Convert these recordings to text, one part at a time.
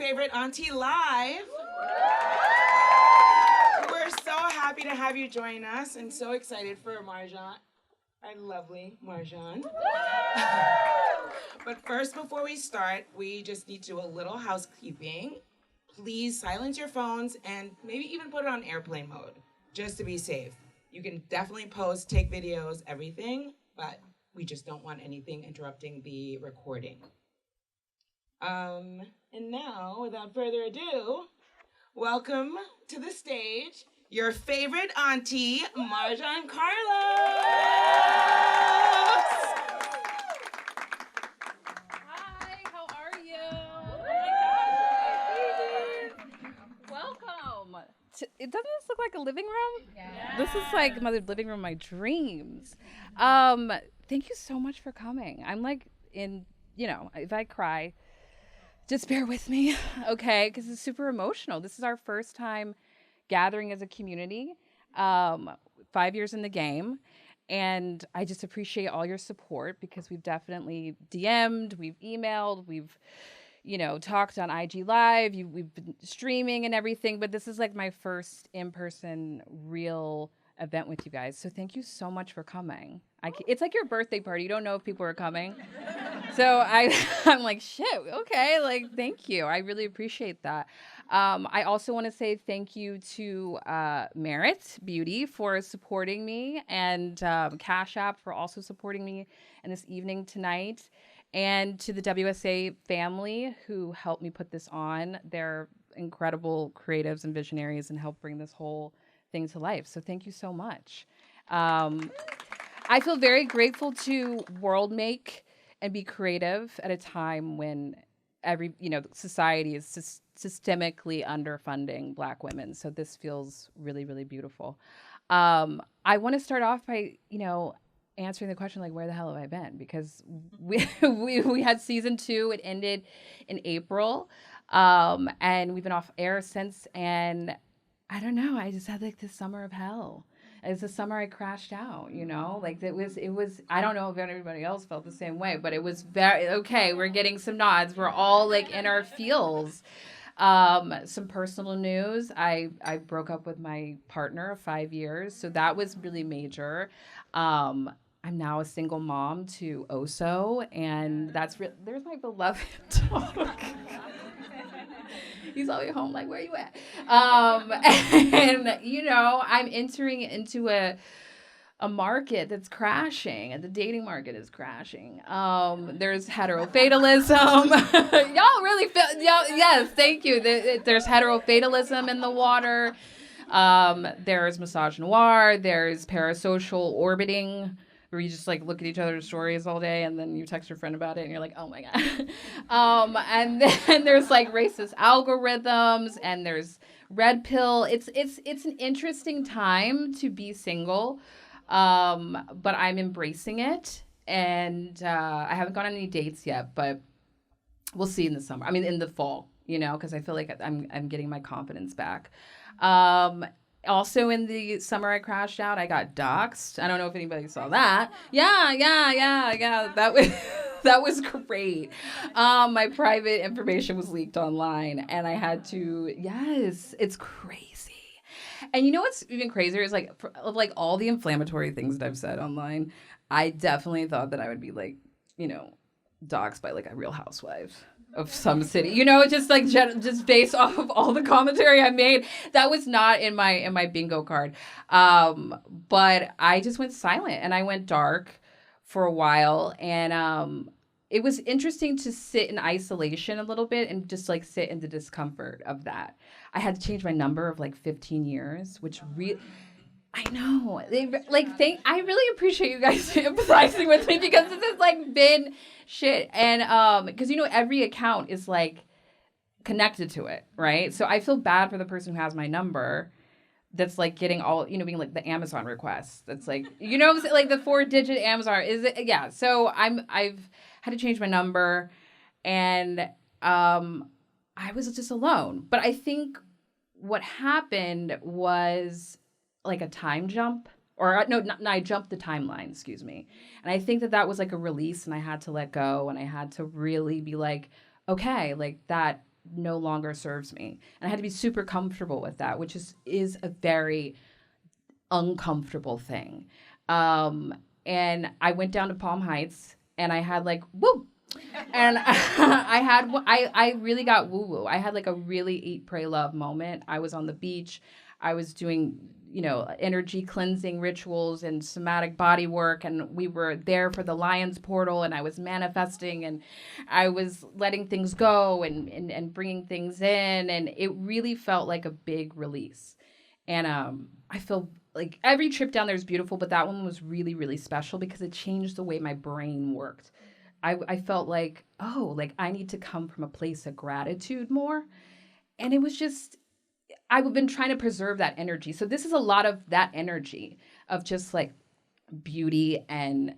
Favorite Auntie Live. We're so happy to have you join us and so excited for Marjon, our lovely Marjon. But first, before we start, we just need to do a little housekeeping. Please silence your phones and maybe even put it on airplane mode, just to be safe. You can definitely post, take videos, everything, but we just don't want anything interrupting the recording. And now, without further ado, welcome to the stage your favorite auntie, Marjon Carlos. Hi, how are you? Welcome. Doesn't this look like a living room? Yeah. This is like my living room, my dreams. Thank you so much for coming. I'm like if I cry, just bear with me, okay? Because it's super emotional. This is our first time gathering as a community, 5 years in the game. And I just appreciate all your support because we've definitely DM'd, we've emailed, we've, talked on IG Live, we've been streaming and everything. But this is like my first in-person real event with you guys. So thank you so much for coming. It's like your birthday party. You don't know if people are coming. So I'm like, shit, okay, like, thank you. I really appreciate that. I also want to say thank you to Merit Beauty for supporting me and Cash App for also supporting me in this evening tonight. And to the WSA family who helped me put this on. They're incredible creatives and visionaries and help bring this whole thing to life. So thank you so much. I feel very grateful to world make and be creative at a time when society is systemically underfunding Black women. So this feels really, really beautiful. I want to start off by, answering the question, like, where the hell have I been? Because we had season 2. It ended in April. And we've been off air since. And I don't know. I just had like this summer of hell. It's the summer I crashed out, like it was, I don't know if everybody else felt the same way, but it was very, okay, we're getting some nods. We're all like in our feels. Some personal news. I broke up with my partner of 5 years. So that was really major. I'm now a single mom to Oso, and there's my beloved dog. He's always home like, where you at? And, I'm entering into a market that's crashing, and the dating market is crashing. There's heterofatalism. Y'all really feel, yes, thank you. There's heterofatalism in the water. There's misogynoir. There's parasocial orbiting, where you just like look at each other's stories all day and then you text your friend about it and you're like, oh my God. And then there's like racist algorithms and there's red pill. It's an interesting time to be single, but I'm embracing it. And I haven't gone on any dates yet, but we'll see in the summer. I mean, in the fall, because I feel like I'm getting my confidence back. Also in the summer I crashed out, I got doxxed. I don't know if anybody saw that. Yeah. That was great. My private information was leaked online and I had to, yes, it's crazy. And you know what's even crazier is like, all the inflammatory things that I've said online, I definitely thought that I would be like, doxxed by like a Real Housewife of some city, just like just based off of all the commentary I made. That was not in my bingo card. But I just went silent and I went dark for a while. And it was interesting to sit in isolation a little bit and just like sit in the discomfort of that. I had to change my number of like 15 years, which I know. I really appreciate you guys empathizing with me because this has like been shit. And because every account is like connected to it, right? So I feel bad for the person who has my number that's like getting all, being like the Amazon request. That's like, like the 4-digit Amazon. Is it? Yeah. So I've had to change my number and I was just alone. But I think what happened was like a time jump, or no, I jumped the timeline, excuse me. And I think that was like a release and I had to let go and I had to really be like, okay, like that no longer serves me. And I had to be super comfortable with that, which is a very uncomfortable thing. And I went down to Palm Heights and I had like, woo. And I really got woo-woo. I had like a really eat, pray, love moment. I was on the beach. I was doing, energy cleansing rituals and somatic body work. And we were there for the Lion's Portal, and I was manifesting, and I was letting things go and bringing things in. And it really felt like a big release. And I feel like every trip down there is beautiful, but that one was really, really special because it changed the way my brain worked. I felt like, I need to come from a place of gratitude more. And it was just, I've been trying to preserve that energy. So this is a lot of that energy of just like beauty and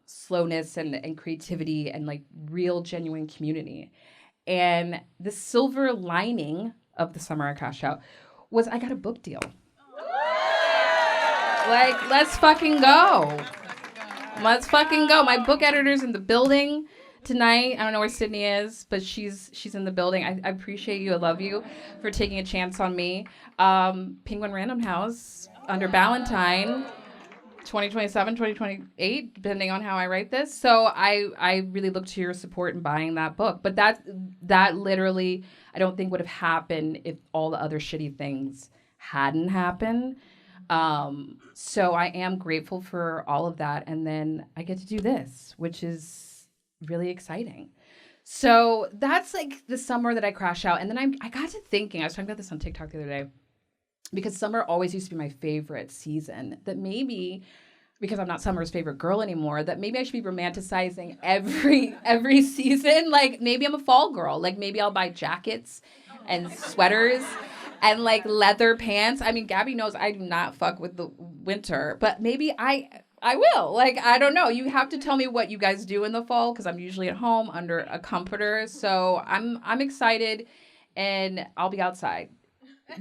slowness and creativity and like real, genuine community. And the silver lining of the summer I crashed out was I got a book deal. Like, let's fucking go. Let's fucking go. My book editor's in the building tonight. I don't know where Sydney is, but she's in the building. I appreciate you. I love you for taking a chance on me. Penguin Random House under Ballantine, 2027, 2028, depending on how I write this. So I really look to your support in buying that book. But that literally, I don't think would have happened if all the other shitty things hadn't happened. So I am grateful for all of that. And then I get to do this, which is really exciting. So that's like the summer that I crash out. And then I got to thinking, I was talking about this on TikTok the other day, because summer always used to be my favorite season, that maybe because I'm not summer's favorite girl anymore, that maybe I should be romanticizing every season. Like maybe I'm a fall girl. Like maybe I'll buy jackets and sweaters and like leather pants. I mean, Gabby knows I do not fuck with the winter, but maybe I will. Like, I don't know. You have to tell me what you guys do in the fall, because I'm usually at home under a comforter. So I'm excited, and I'll be outside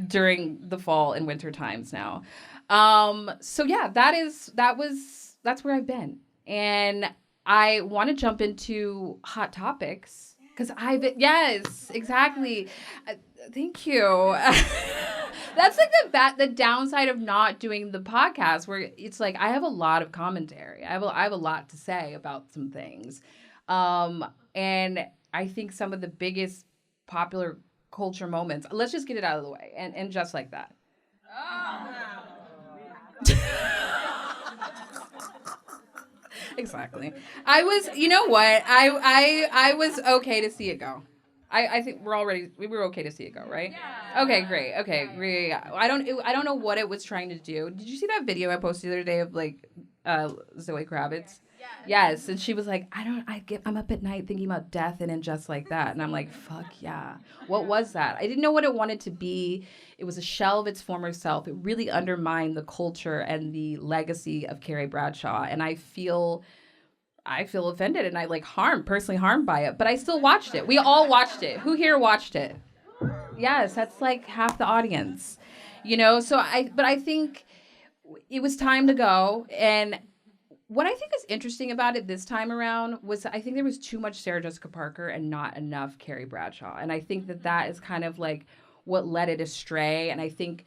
during the fall and winter times now. So yeah, that's where I've been. And I want to jump into hot topics because yes, exactly. Thank you. That's like the downside of not doing the podcast, where it's like I have a lot of commentary. I have a lot to say about some things. And I think some of the biggest popular culture moments, let's just get it out of the way, and just like that. Exactly. I was, you know what? I was okay to see it go. I think we were okay to see it go, right? Yeah. Okay, great. Okay, great. I don't know what it was trying to do. Did you see that video I posted the other day of like Zoe Kravitz? Yes, and she was like, I'm up at night thinking about death and just like that. And I'm like, fuck yeah. What was that? I didn't know what it wanted to be. It was a shell of its former self. It really undermined the culture and the legacy of Carrie Bradshaw. And I feel offended, and I like personally harmed by it. But I still watched it. We all watched it. Who here watched it? Yes, that's like half the audience. So I think it was time to go. And what I think is interesting about it this time around was I think there was too much Sarah Jessica Parker and not enough Carrie Bradshaw. And I think that is kind of like what led it astray. And I think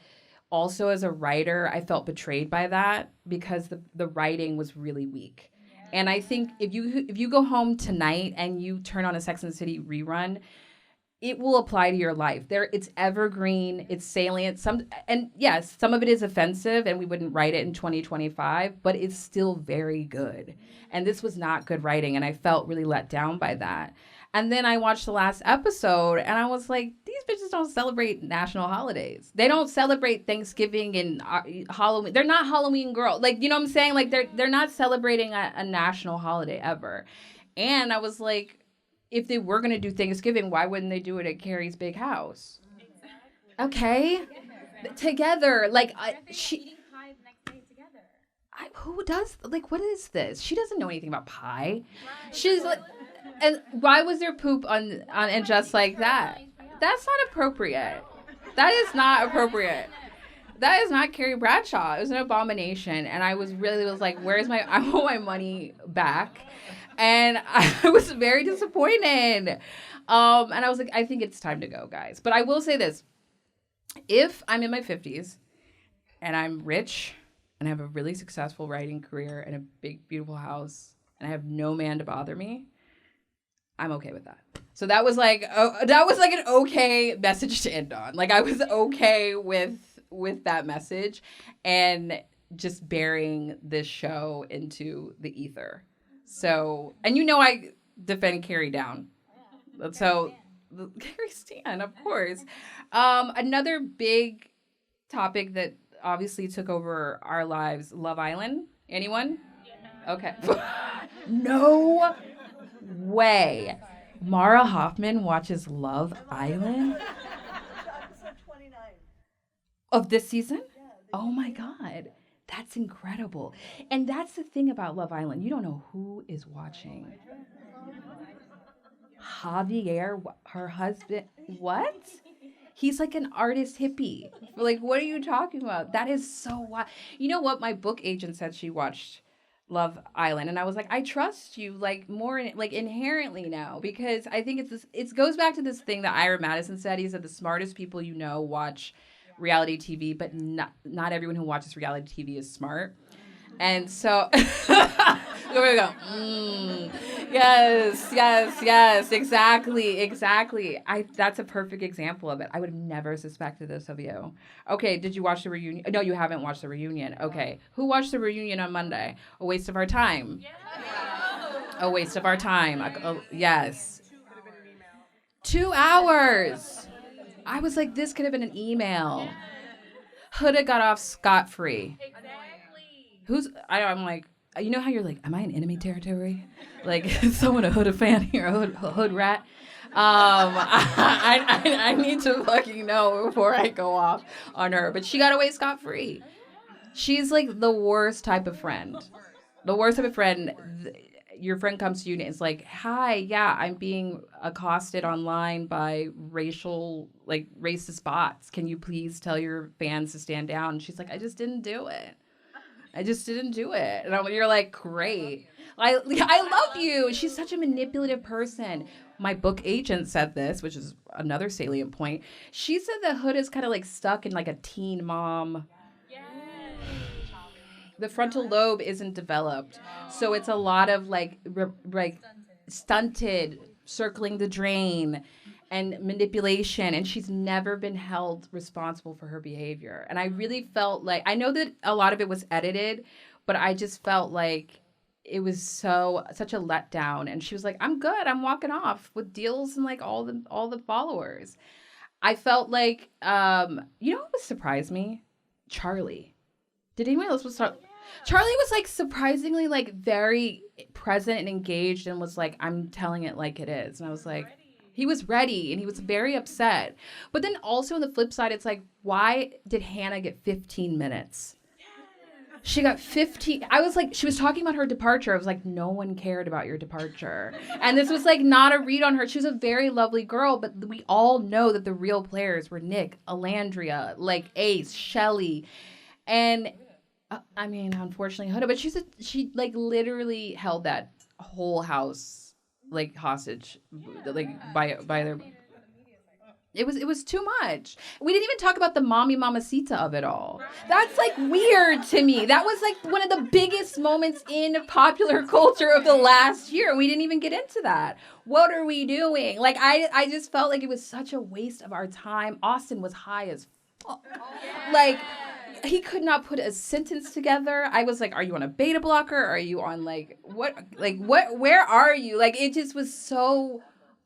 also as a writer, I felt betrayed by that because the writing was really weak. Yeah. And I think if you go home tonight and you turn on a Sex and the City rerun, it will apply to your life. It's evergreen, it's salient. Some of it is offensive, and we wouldn't write it in 2025, but it's still very good. And this was not good writing, and I felt really let down by that. And then I watched the last episode, and I was like, these bitches don't celebrate national holidays. They don't celebrate Thanksgiving and Halloween. They're not Halloween girls. Like, you know what I'm saying? Like, they're not celebrating a national holiday ever. And I was like, if they were going to do Thanksgiving, why wouldn't they do it at Carrie's big house? Exactly. Okay. Together. Like, eating pie the next day together. Who does, like, what is this? She doesn't know anything about pie. Right. She's like, and why was there poop on and just like that? That's not appropriate. That is not appropriate. that is not Carrie Bradshaw. It was an abomination. And I was like, I want my money back. And I was very disappointed. And I was like, I think it's time to go, guys. But I will say this. If I'm in my 50s and I'm rich and I have a really successful writing career and a big, beautiful house and I have no man to bother me, I'm okay with that. So that was like an okay message to end on. Like I was okay with that message and just burying this show into the ether. So, and I defend Carrie down. So, Carrie Stan, of course. Another big topic that obviously took over our lives, Love Island. Anyone? Okay. No way. Mara Hoffman watches Love Island? Episode 29. Of this season? Oh my God. That's incredible. And that's the thing about Love Island. You don't know who is watching. Javier, her husband. What? He's like an artist hippie. Like, what are you talking about? That is so wild. You know what? My book agent said she watched Love Island, and I was like, I trust you like more like inherently now, because I think it goes back to this thing that Ira Madison said. He said the smartest people watch reality TV, but not everyone who watches reality TV is smart. And so there we go. Yes, exactly. That's a perfect example of it. I would have never suspected this of you. Okay, did you watch the reunion? No, you haven't watched the reunion. Okay. Who watched the reunion on Monday? A waste of our time. A waste of our time. Yes. 2 hours. I was like, this could have been an email. Huda got off scot-free. I'm like, you know how you're like, am I in enemy territory? Like, is someone a Huda fan here, a hood rat? I need to fucking know before I go off on her. But she got away scot-free. She's like the worst type of friend. The worst type of friend. Your friend comes to you and it's like, hi, yeah, I'm being accosted online by racist bots. Can you please tell your fans to stand down? And she's like, I just didn't do it. And you're like, great. I love you. She's such a manipulative person. My book agent said this, which is another salient point. She said that Hood is kind of like stuck in like a teen mom. The frontal lobe isn't developed. So it's a lot of like stunted, circling the drain and manipulation. And she's never been held responsible for her behavior. And I really felt like, I know that a lot of it was edited, but I just felt like it was such a letdown. And she was like, I'm good. I'm walking off with deals and like all the followers. I felt like, you know what surprised me? Charlie. Did anyone else Charlie was like surprisingly like very present and engaged and was like, I'm telling it like it is. And I was like, he was ready and he was very upset. But then also on the flip side, it's like, why did Hannah get 15 minutes? She got 15. I was like, she was talking about her departure. I was like, no one cared about your departure. And this was like not a read on her. She was a very lovely girl, but we all know that the real players were Nick, Alandria, like Ace, Shelly. And I mean, unfortunately, Huda, but she like literally held that whole house like hostage, like by their. It was too much. We didn't even talk about the mommy mamacita of it all. That's like weird to me. That was like one of the biggest moments in popular culture of the last year. We didn't even get into that. What are we doing? Like I just felt like it was such a waste of our time. Austin was high as fuck. Like. He could not put a sentence together. I was like, are you on a beta blocker? Are you on what, where are you? Like, it just was so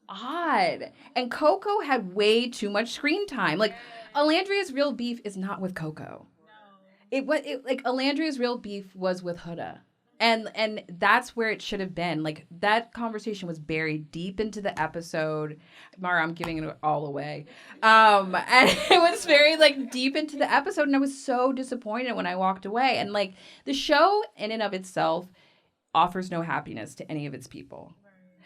odd. And Coco had way too much screen time. Like, Alandria's real beef is not with Coco. Alandria's real beef was with Huda. And that's where it should have been. Like, that conversation was buried deep into the episode. Mara, I'm giving it all away. And it was very, like, deep into the episode. And I was so disappointed when I walked away. And, like, the show in and of itself offers no happiness to any of its people.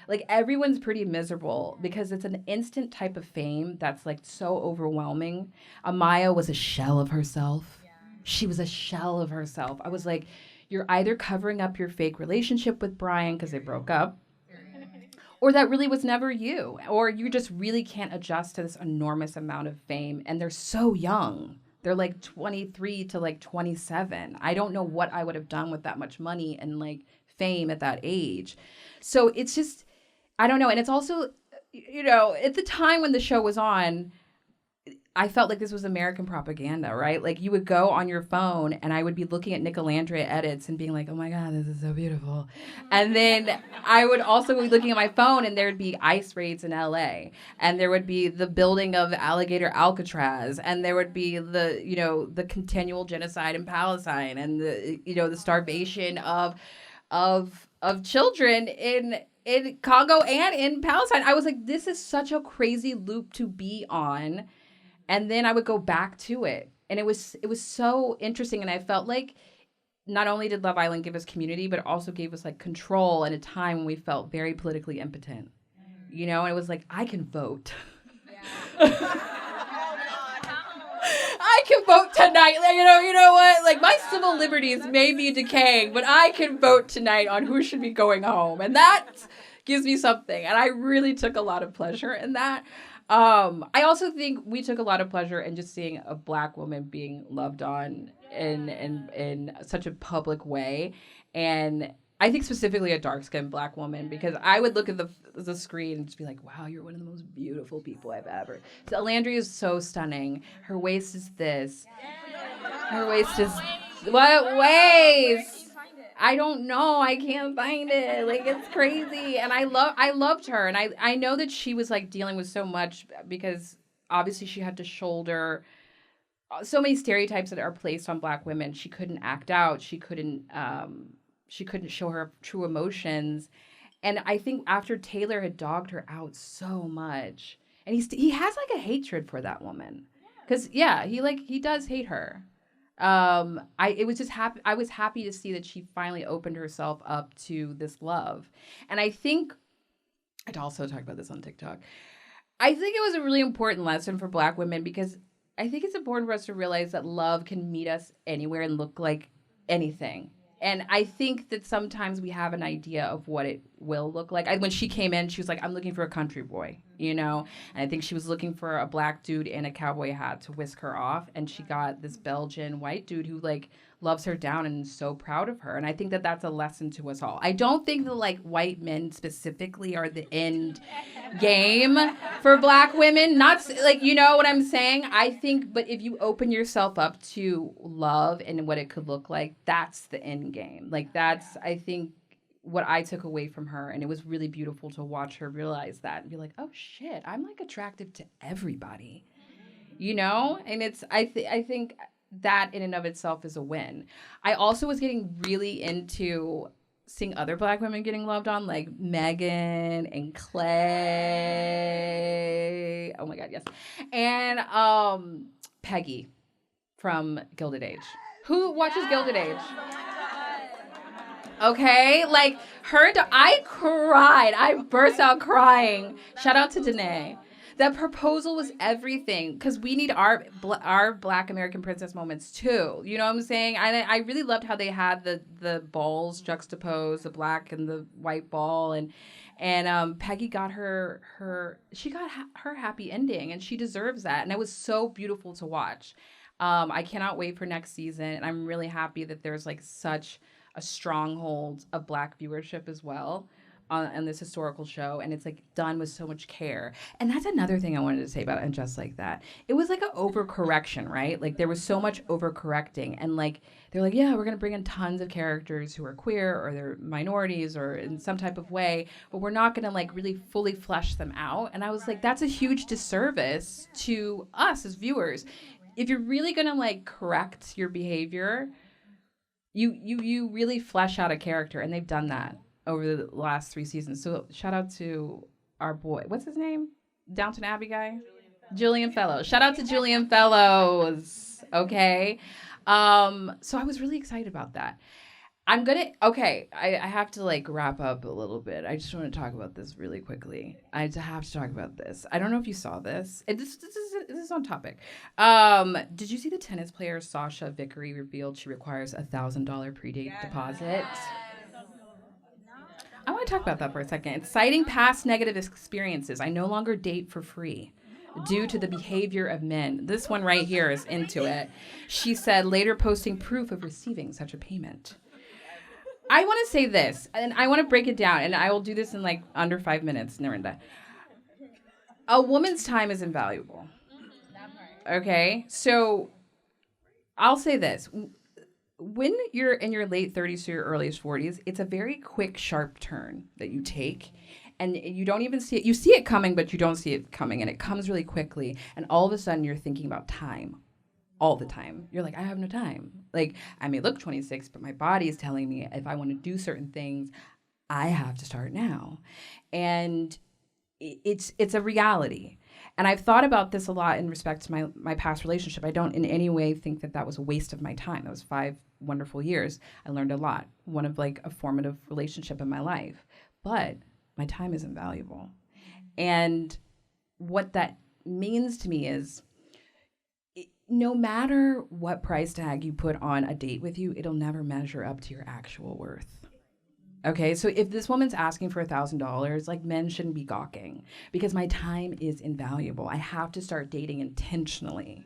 Like everyone's pretty miserable because it's an instant type of fame that's like so overwhelming. Amaya was a shell of herself. She was a shell of herself. I was like, you're either covering up your fake relationship with Brian because they broke up, or that really was never you, or you just really can't adjust to this enormous amount of fame. And they're so young. They're like 23 to like 27. I don't know what I would have done with that much money and like fame at that age. So it's just, I don't know. And it's also, you know, at the time when the show was on, I felt like this was American propaganda, right? Like you would go on your phone and I would be looking at Nicolandria edits and being like, oh my God, this is so beautiful. And then I would also be looking at my phone and there'd be ICE raids in LA. And there would be the building of Alligator Alcatraz. And there would be the, you know, the continual genocide in Palestine and the, you know, the starvation of children in Congo and in Palestine. I was like, this is such a crazy loop to be on. And then I would go back to it. And it was so interesting. And I felt like not only did Love Island give us community, but it also gave us like control at a time when we felt very politically impotent. You know, and it was like, I can vote. Yeah. I can vote tonight. Like, you know what? Like my civil liberties may be decaying, but I can vote tonight on who should be going home. And that gives me something. And I really took a lot of pleasure in that. I also think we took a lot of pleasure in just seeing a Black woman being loved on in such a public way. And I think specifically a dark-skinned Black woman, because I would look at the screen and just be like, wow, you're one of the most beautiful people I've ever. So Alandria is so stunning. Her waist is this. Her waist is... What waist? I don't know. I can't find it. Like, it's crazy. And I loved her. And I know that she was, like, dealing with so much because obviously she had to shoulder so many stereotypes that are placed on Black women. She couldn't act out. She couldn't show her true emotions. And I think after Taylor had dogged her out so much, and he has, like, a hatred for that woman. Because, he does hate her. I was happy to see that she finally opened herself up to this love. And I think I'd also talk about this on TikTok. I think it was a really important lesson for Black women because I think it's important for us to realize that love can meet us anywhere and look like anything. And I think that sometimes we have an idea of what it will look like. When she came in, she was like, I'm looking for a country boy, you know? And I think she was looking for a Black dude in a cowboy hat to whisk her off. And she got this Belgian white dude who, like, loves her down and is so proud of her. And I think that that's a lesson to us all. I don't think that, like, white men specifically are the end game for Black women. Not, like, you know what I'm saying? I think, but if you open yourself up to love and what it could look like, that's the end game. Like, that's, I think, what I took away from her. And it was really beautiful to watch her realize that and be like, oh, shit, I'm, like, attractive to everybody. You know? And it's, I think that in and of itself is a win. I also was getting really into seeing other Black women getting loved on, like Megan and Clay. Oh my God, yes. And Peggy from Gilded Age. Who watches Gilded Age? Okay, like I cried. I burst out crying. Shout out to Danae. That proposal was everything because we need our Black American princess moments too. You know what I'm saying? I really loved how they had the balls juxtaposed, the black and the white ball, and Peggy got her happy ending, and she deserves that. And it was so beautiful to watch. I cannot wait for next season, and I'm really happy that there's like such a stronghold of Black viewership as well on this historical show, and it's like done with so much care. And that's another thing I wanted to say about it. And Just Like That, it was like an overcorrection, right? Like there was so much overcorrecting, and like they're like, yeah, we're gonna bring in tons of characters who are queer or they're minorities or in some type of way, but we're not gonna like really fully flesh them out. And I was like, that's a huge disservice to us as viewers. If you're really gonna like correct your behavior, you really flesh out a character, and they've done that over the last 3 seasons. So shout out to our boy. What's his name? Downton Abbey guy? Julian Fellows. Shout out to Julian Fellows. Okay. So I was really excited about that. I have to like wrap up a little bit. I just want to talk about this really quickly. I have to talk about this. I don't know if you saw this. This is on topic. Did you see the tennis player Sasha Vickery revealed she requires $1,000 predate deposit? I want to talk about that for a second. It's citing past negative experiences. I no longer date for free due to the behavior of men. This one right here is into it. She said, later posting proof of receiving such a payment. I want to say this, and I want to break it down, and I will do this in like under 5 minutes, Narinda. A woman's time is invaluable. Okay? So I'll say this. When you're in your late 30s to your earliest 40s, it's a very quick, sharp turn that you take. And you don't even see it. You see it coming, but you don't see it coming. And it comes really quickly. And all of a sudden, you're thinking about time all the time. You're like, I have no time. Like, I may look 26, but my body is telling me if I want to do certain things, I have to start now. And it's a reality. And I've thought about this a lot in respect to my past relationship. I don't in any way think that was a waste of my time. That was 5 wonderful years. I learned a lot. One of like a formative relationship in my life. But my time is invaluable. And what that means to me is no matter what price tag you put on a date with you, it'll never measure up to your actual worth. Okay, so if this woman's asking for $1,000, like men shouldn't be gawking because my time is invaluable. I have to start dating intentionally.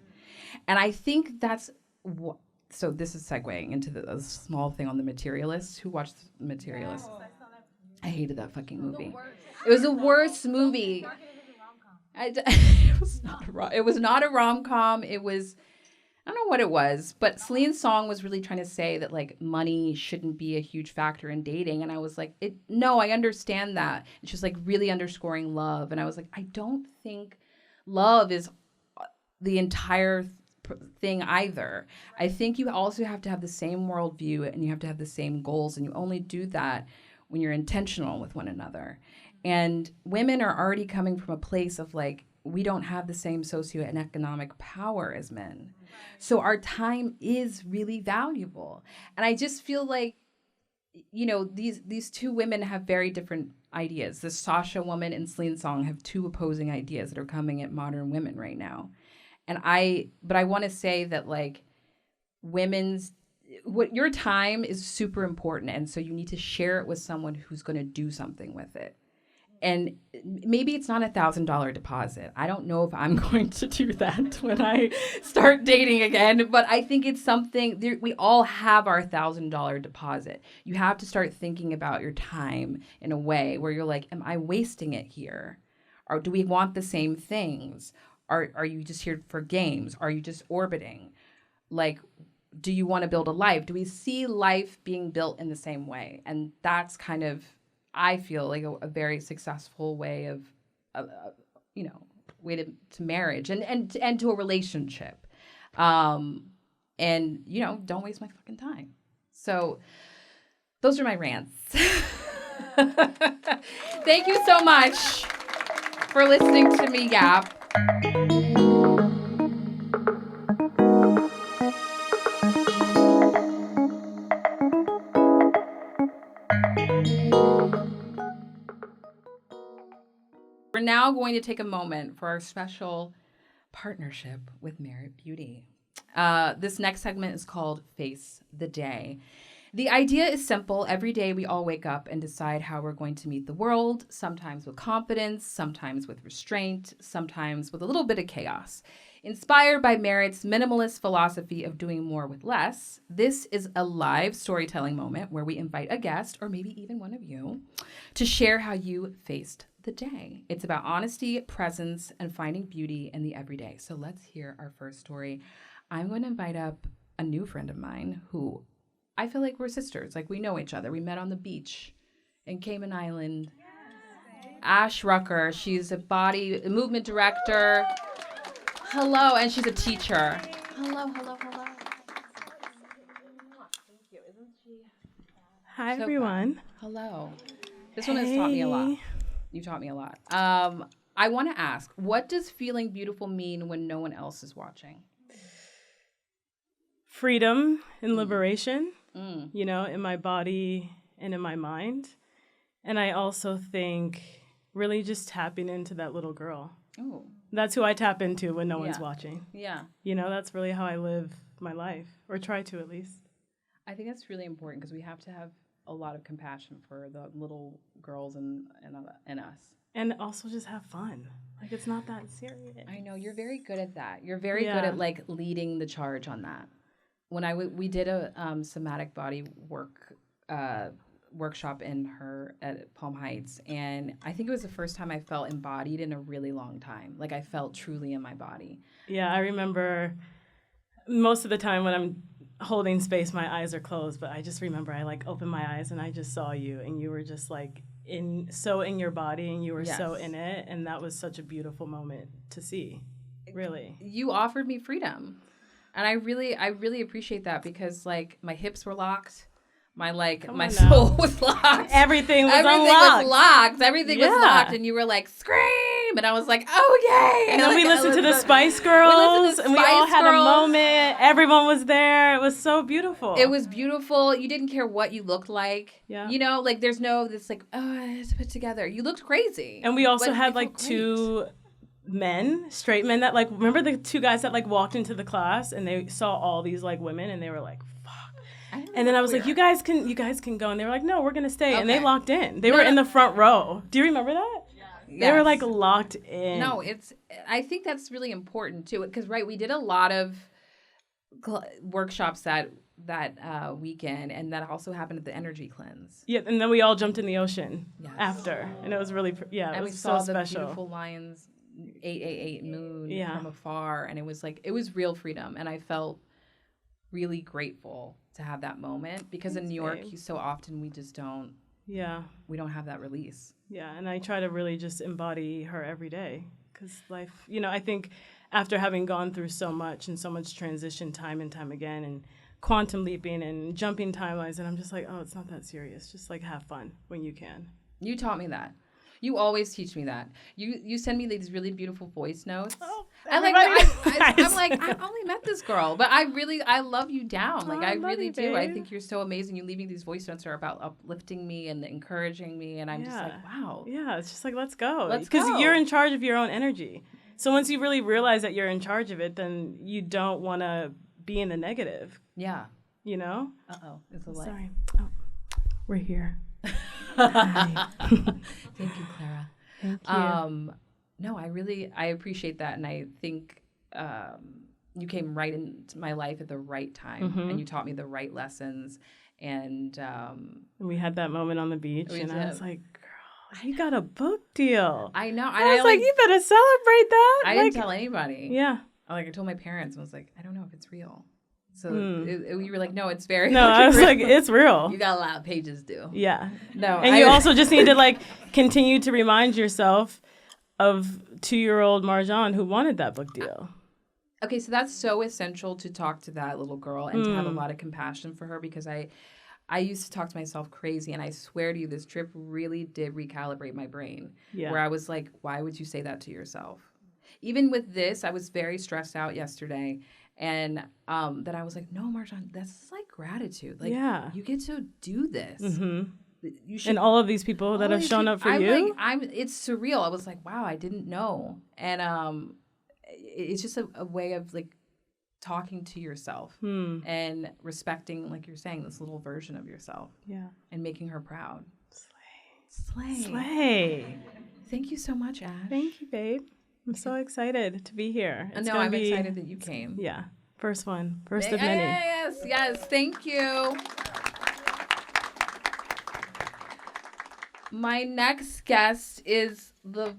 And I think that's what, so this is segueing into a small thing on the Materialists. Who watched the Materialists? I hated that fucking movie. It was the worst movie. It was not a rom-com. It was, I don't know what it was, but Celine's song was really trying to say that like money shouldn't be a huge factor in dating. And I was like, no, I understand that. It's just like really underscoring love. And I was like, I don't think love is the entire thing either. I think you also have to have the same worldview and you have to have the same goals. And you only do that when you're intentional with one another. And women are already coming from a place of like, we don't have the same socio and economic power as men. So our time is really valuable. And I just feel like, you know, these two women have very different ideas. The Sasha woman and Celine Song have two opposing ideas that are coming at modern women right now. But I want to say that like your time is super important. And so you need to share it with someone who's going to do something with it. And maybe it's not $1,000 deposit. I don't know if I'm going to do that when I start dating again, but I think it's something, we all have our $1,000 deposit. You have to start thinking about your time in a way where you're like, am I wasting it here? Or do we want the same things? Are you just here for games? Are you just orbiting? Like, do you want to build a life? Do we see life being built in the same way? And that's kind of, I feel like a very successful way of way to marriage and to a relationship. And, you know, don't waste my fucking time. So those are my rants. Thank you so much for listening to me yap. We're now going to take a moment for our special partnership with Merit Beauty. This next segment is called Face the Day. The idea is simple. Every day we all wake up and decide how we're going to meet the world, sometimes with confidence, sometimes with restraint, sometimes with a little bit of chaos. Inspired by Merit's minimalist philosophy of doing more with less, this is a live storytelling moment where we invite a guest, or maybe even one of you, to share how you faced the day. It's about honesty, presence, and finding beauty in the everyday. So let's hear our first story. I'm going to invite up a new friend of mine who I feel like we're sisters. Like we know each other. We met on the beach in Cayman Island. Ash Rucker. She's a movement director. Hello, and she's a teacher. Hello. Thank you. Isn't she? Hi, so everyone. Fun? Hello. This one has taught me a lot. You taught me a lot. I want to ask, what does feeling beautiful mean when no one else is watching? Freedom and liberation. you know, in my body and in my mind. And I also think really just tapping into that little girl. Oh. That's who I tap into when no one's watching. Yeah. You know, that's really how I live my life, or try to at least. I think that's really important because we have to have a lot of compassion for the little girls and us. And also just have fun. Like, it's not that serious. I know, you're very good at that. You're very good at, like, leading the charge on that. When we did a somatic body workshop at Palm Heights, and I think it was the first time I felt embodied in a really long time. Like, I felt truly in my body. Yeah, I remember most of the time when I'm holding space, my eyes are closed, but I just remember I, like, opened my eyes and I just saw you, and you were just, like, in your body, and you were so in it, and that was such a beautiful moment to see, really. You offered me freedom, and I really appreciate that because, like, my hips were locked. My soul was locked. Everything was locked. Everything was locked. And you were like, scream. And I was like, oh, yay. And then we listened to the Spice Girls. And we all had a moment. Everyone was there. It was so beautiful. It was beautiful. You didn't care what you looked like. Yeah. You know, like, there's no this, like, oh, I have to put together. You looked crazy. And we also had, like, two straight men that, like, remember the two guys that, like, walked into the class and they saw all these, like, women and they were like, and then I was like, you guys can go. And they were like, no, we're going to stay. Okay. And they locked in. They were in the front row. Do you remember that? Yeah. They were, like, locked in. No, I think that's really important, too. Because, right, we did a lot of workshops that weekend. And that also happened at the Energy Cleanse. Yeah, and then we all jumped in the ocean after. And it was really, it was so special. And we saw the beautiful lions, 888 moon from afar. And it was, like, it was real freedom. And I felt really grateful to have that moment because in New York, so often we just don't. Yeah. We don't have that release. Yeah, and I try to really just embody her every day because life, you know, I think after having gone through so much and so much transition time and time again and quantum leaping and jumping timelines, and I'm just like, oh, it's not that serious. Just, like, have fun when you can. You taught me that. You always teach me that. You send me these really beautiful voice notes. Oh, I'm like, I only met this girl, but I love you down. Like, I really do. Babe. I think you're so amazing. You leaving these voice notes are about uplifting me and encouraging me, and I'm just like, wow. Yeah, it's just like, let's go. Because you're in charge of your own energy. So once you really realize that you're in charge of it, then you don't want to be in the negative. Yeah. You know? Uh-oh. It's a light. Sorry. Oh, we're here. Thank you, Clara. Thank you. No, I appreciate that, and I think you came right into my life at the right time, and you taught me the right lessons, and we had that moment on the beach, and I was like, "Girl, you got a book deal." I know. I was like, "You better celebrate that." I didn't tell anybody. Yeah. I told my parents, and I was like, "I don't know if it's real." So you were like, no, it's very No, I was real. Like, it's real. You got a lot of pages due. Yeah. No. And you also just need to, like, continue to remind yourself of 2-year-old Marjon who wanted that book deal. Okay, so that's so essential to talk to that little girl and to have a lot of compassion for her because I used to talk to myself crazy, and I swear to you, this trip really did recalibrate my brain. Yeah. Where I was like, why would you say that to yourself? Even with this, I was very stressed out yesterday. And then I was like, no, Marjon, that's like gratitude. Like, you get to do this. Mm-hmm. You should, and all of these people that have shown up for you. It's surreal. I was like, wow, I didn't know. And it's just a way of, like, talking to yourself and respecting, like you're saying, this little version of yourself. Yeah. And making her proud. Slay. Thank you so much, Ash. Thank you, babe. I'm so excited to be here. I'm excited that you came. Yeah. First of many. Yes. Thank you. My next guest is the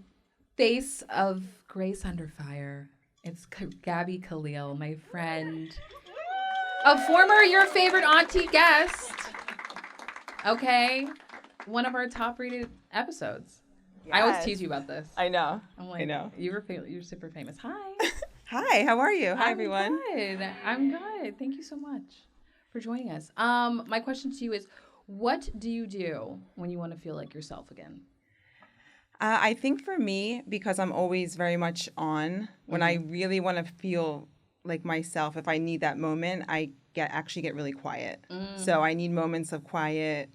face of Grace Under Fire. It's Gabby Khalil, my friend. A former Your Favorite Auntie guest. Okay. One of our top rated episodes. Yes. I always tease you about this. I know. I'm like, you're super famous. Hi. Hi, how are you? Hi, everyone. I'm good. Thank you so much for joining us. My question to you is, what do you do when you want to feel like yourself again? I think for me, because I'm always very much on, when I really want to feel like myself, if I need that moment, I actually get really quiet. So I need moments of quiet.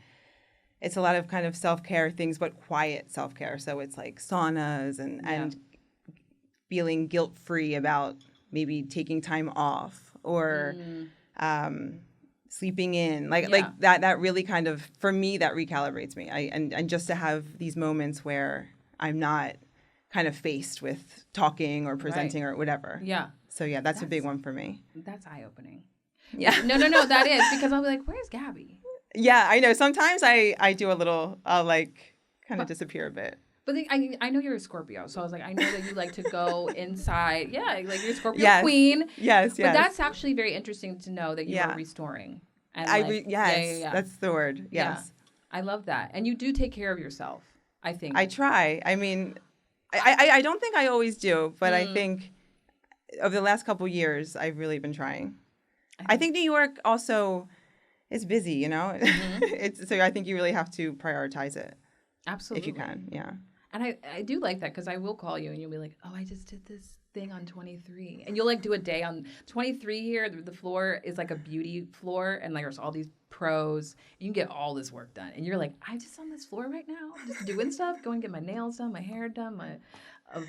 It's a lot of kind of self-care things, but quiet self-care. So it's like saunas and feeling guilt-free about maybe taking time off or sleeping in. Like that really kind of, for me, that recalibrates me. And just to have these moments where I'm not kind of faced with talking or presenting or whatever. Yeah. So that's a big one for me. That's eye-opening. Yeah. No, that is, because I'll be like, where's Gabby? Yeah, I know. Sometimes I do a little, I'll like kind of disappear a bit. But I know you're a Scorpio, so I was like, I know that you like to go inside. Yeah, like you're a Scorpio queen. Yes. But that's actually very interesting to know that you are restoring. And yes, that's the word. Yes. Yeah. I love that. And you do take care of yourself, I think. I try. I mean, I don't think I always do, but I think over the last couple years, I've really been trying. I think New York also is busy, you know? So I think you really have to prioritize it. Absolutely. If you can, yeah. And I do like that because I will call you and you'll be like, oh, I just did this thing on 23. And you'll like do a day on 23 here. The floor is like a beauty floor and like there's all these pros. You can get all this work done. And you're like, I'm just on this floor right now, just doing stuff, going to get my nails done, my hair done, my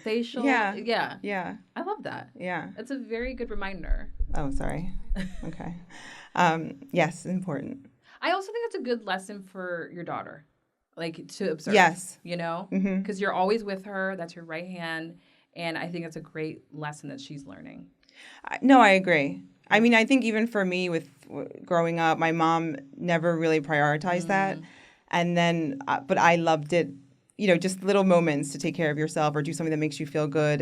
facial. Yeah. I love that. Yeah. It's a very good reminder. Oh, sorry. Okay. Yes, important. I also think that's a good lesson for your daughter. Like to observe, you know, because you're always with her. That's your right hand. And I think that's a great lesson that she's learning. No, I agree. I mean, I think even for me with growing up, my mom never really prioritized that. And then, but I loved it, you know, just little moments to take care of yourself or do something that makes you feel good.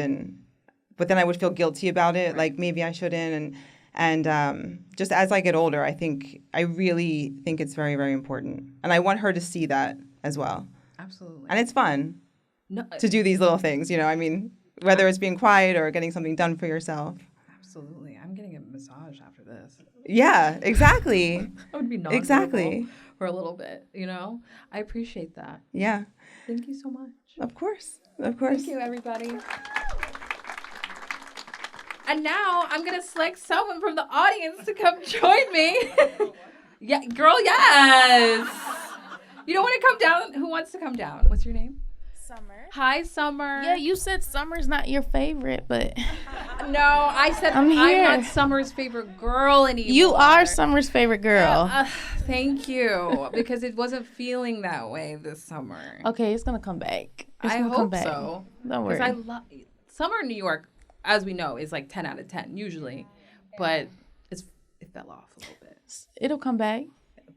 But then I would feel guilty about it. Like maybe I shouldn't. And just as I get older, I really think it's very, very important. And I want her to see that as well. Absolutely. And it's fun to do these little things, you know, I mean, whether it's being quiet or getting something done for yourself. Absolutely. I'm getting a massage after this. Yeah, exactly. I would be non-verbal for a little bit, you know? I appreciate that. Yeah. Thank you so much. Of course. Of course. Thank you, everybody. And now I'm going to select someone from the audience to come join me. Yeah, girl, yes. You don't want to come down? Who wants to come down? What's your name? Summer. Hi, Summer. Yeah, you said Summer's not your favorite, but... No, I said I'm not Summer's favorite girl anymore. You are Summer's favorite girl. Thank you, because it wasn't feeling that way this summer. Okay, it's going to come back. I hope so. Don't worry. Because I love... Summer in New York, as we know, is like 10 out of 10, usually. But it fell off a little bit. It'll come back.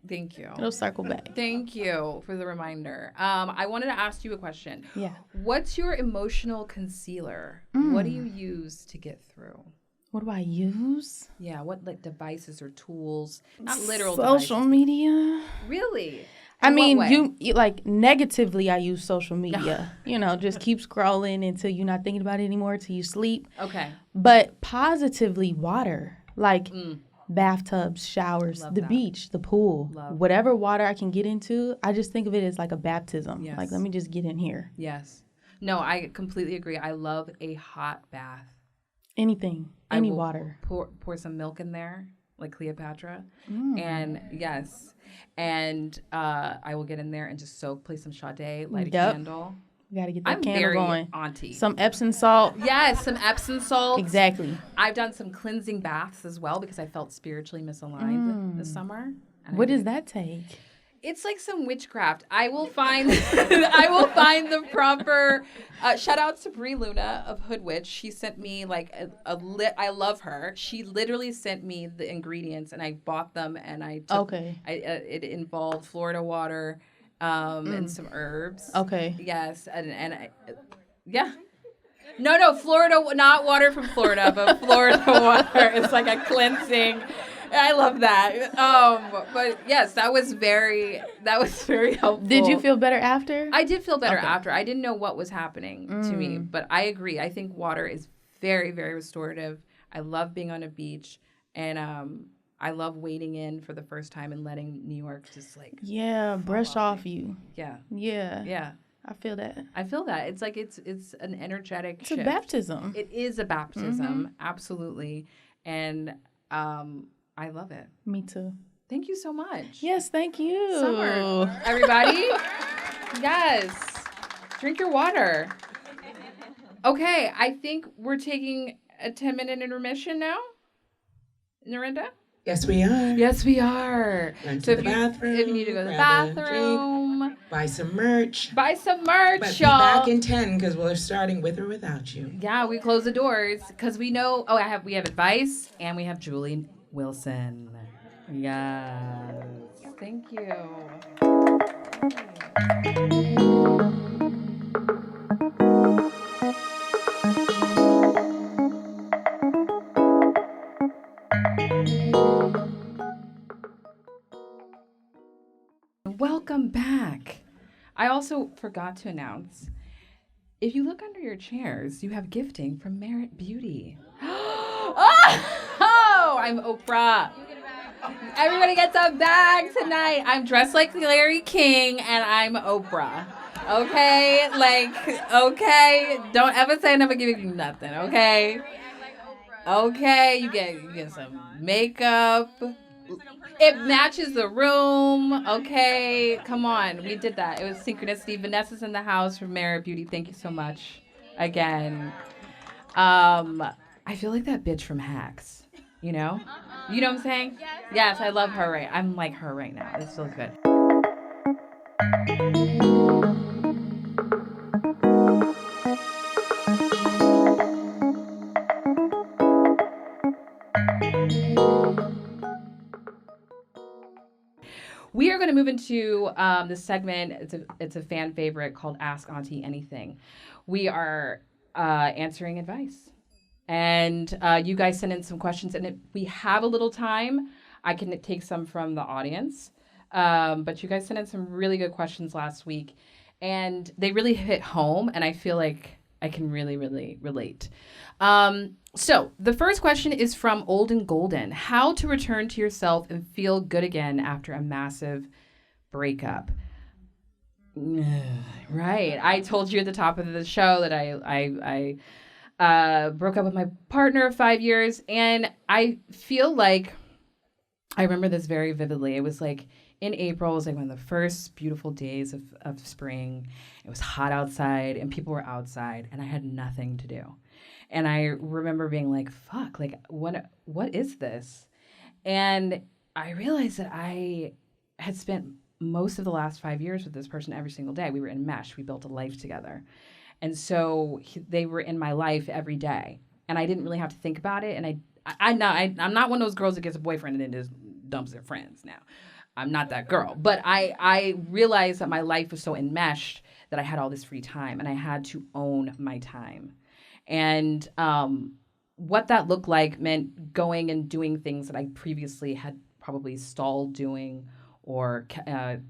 Thank you. It'll circle back. Thank you for the reminder. I wanted to ask you a question. Yeah. What's your emotional concealer? What do you use to get through? What do I use? Yeah, what like devices or tools? Not literal social devices. Media. Really? I mean, you like negatively I use social media. You know, just keep scrolling until you're not thinking about it anymore, till you sleep. Okay. But positively water. Like bathtubs, showers, the beach, the pool, whatever water I can get into, I just think of it as like a baptism. Yes. Like, let me just get in here. Yes. No, I completely agree. I love a hot bath. Anything, any water. Pour some milk in there, like Cleopatra. And yes. And I will get in there and just soak, play some Sade, light a candle. You got to get that I'm candle very going. auntie. Some Epsom salt. Yes, some Epsom salt. Exactly. I've done some cleansing baths as well because I felt spiritually misaligned this summer. What does that take? It's like some witchcraft. I will find the proper shout out to Brie Luna of Hood Witch. She sent me like I love her. She literally sent me the ingredients and I bought them and I took it involved Florida water and some herbs. Okay. Yes, and yeah. No, Florida, not water from Florida, but Florida water. It's like a cleansing. I love that. But yes, that was very helpful. Did you feel better after? I did feel better after. I didn't know what was happening to me, but I agree. I think water is very, very restorative. I love being on a beach, and I love wading in for the first time and letting New York just like brush off you. Yeah. I feel that. It's like it's an energetic It's shift. a baptism. It is a baptism, absolutely. And I love it. Me too. Thank you so much. Yes, thank you. Summer, everybody. Yes. Drink your water. Okay, I think we're taking a 10-minute intermission now. Narinda? Yes, we are. Yes, we are. Run So to the bathroom. if you need to go to the grab a bathroom, drink, buy some merch. buy some merch, But be y'all. back in 10 because we're starting with or without you. Yeah, we close the doors because we know. Oh, we have advice and we have Julee Wilson. Yes, thank you. Welcome back. I also forgot to announce, if you look under your chairs, you have gifting from Merit Beauty. Oh, I'm Oprah. Everybody gets a bag tonight. I'm dressed like Larry King and I'm Oprah. Okay? Okay. Don't ever say I'm never giving you nothing, okay? Okay, you get some makeup. It matches the room. Okay, come on. We did that. It was synchronicity. Vanessa's in the house from Merit Beauty. Thank you so much. Again. I feel like that bitch from Hacks. You know? You know what I'm saying? Yes, I love her right. I'm like her right now. This feels good. We are going to move into the segment. It's a fan favorite called Ask Auntie Anything. We are answering advice. And you guys send in some questions. And if we have a little time, I can take some from the audience. But you guys sent in some really good questions last week. And they really hit home. And I feel like I can really, really relate. So the first question is from Old and Golden. How to return to yourself and feel good again after a massive breakup. Right. I told you at the top of the show that I broke up with my partner of 5 years. And I feel like I remember this very vividly. It was like in April, it was like one of the first beautiful days of spring. It was hot outside and people were outside and I had nothing to do. And I remember being like, fuck, like, what is this? And I realized that I had spent most of the last 5 years with this person every single day. We were enmeshed. We built a life together. And so they were in my life every day. And I didn't really have to think about it. And I'm not one of those girls that gets a boyfriend and then just dumps their friends now. I'm not that girl. But I realized that my life was so enmeshed that I had all this free time. And I had to own my time. And what that looked like meant going and doing things that I previously had probably stalled doing or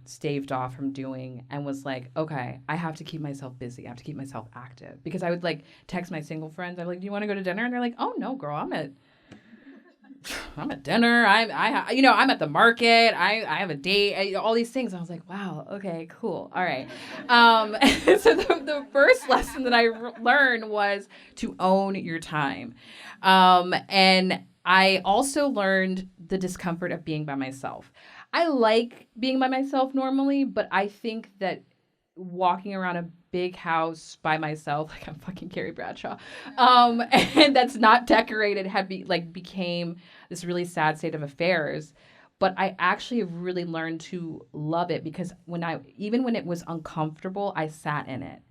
staved off from doing, and was like, okay, I have to keep myself busy. I have to keep myself active. Because I would like text my single friends. I'm like, do you want to go to dinner? And they're like, oh no, girl, I'm at dinner. I'm at the market. I have a date. All these things. I was like, wow, okay, cool. All right. So the first lesson that I learned was to own your time. And I also learned the discomfort of being by myself. I like being by myself normally, but I think that walking around a big house by myself, like I'm fucking Carrie Bradshaw, and that's not decorated, became this really sad state of affairs. But I actually have really learned to love it because even when it was uncomfortable, I sat in it.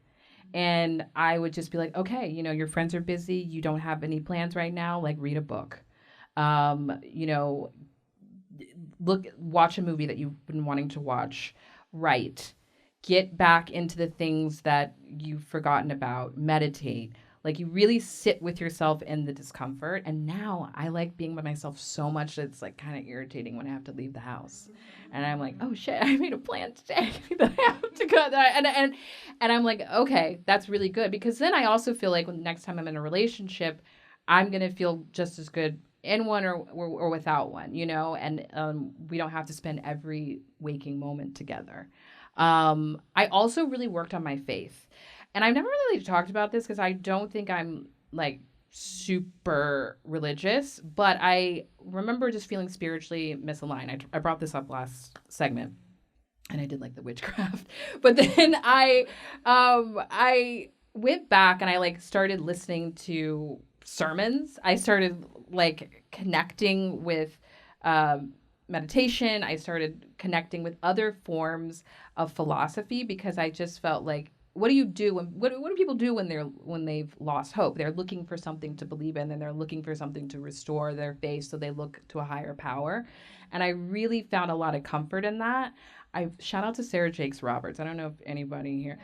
And I would just be like, okay, your friends are busy. You don't have any plans right now. Like, read a book. Watch a movie that you've been wanting to watch. Write. Get back into the things that you've forgotten about. Meditate. Like, you really sit with yourself in the discomfort. And now I like being by myself so much that it's like kind of irritating when I have to leave the house. And I'm like, oh shit, I made a plan today that I have to go there. And I'm like, okay, that's really good. Because then I also feel like next time I'm in a relationship, I'm going to feel just as good in one or without one, and we don't have to spend every waking moment together. I also really worked on my faith. And I've never really talked about this because I don't think I'm like super religious, but I remember just feeling spiritually misaligned. I brought this up last segment, and I did like the witchcraft, but then I went back and I like started listening to sermons. I started like connecting with meditation. I started connecting with other forms of philosophy because I just felt like, what do you do what do people do when they've lost hope? They're looking for something to believe in, and they're looking for something to restore their faith, so they look to a higher power. And I really found a lot of comfort in that. I shout out to Sarah Jakes Roberts. I don't know if anybody here,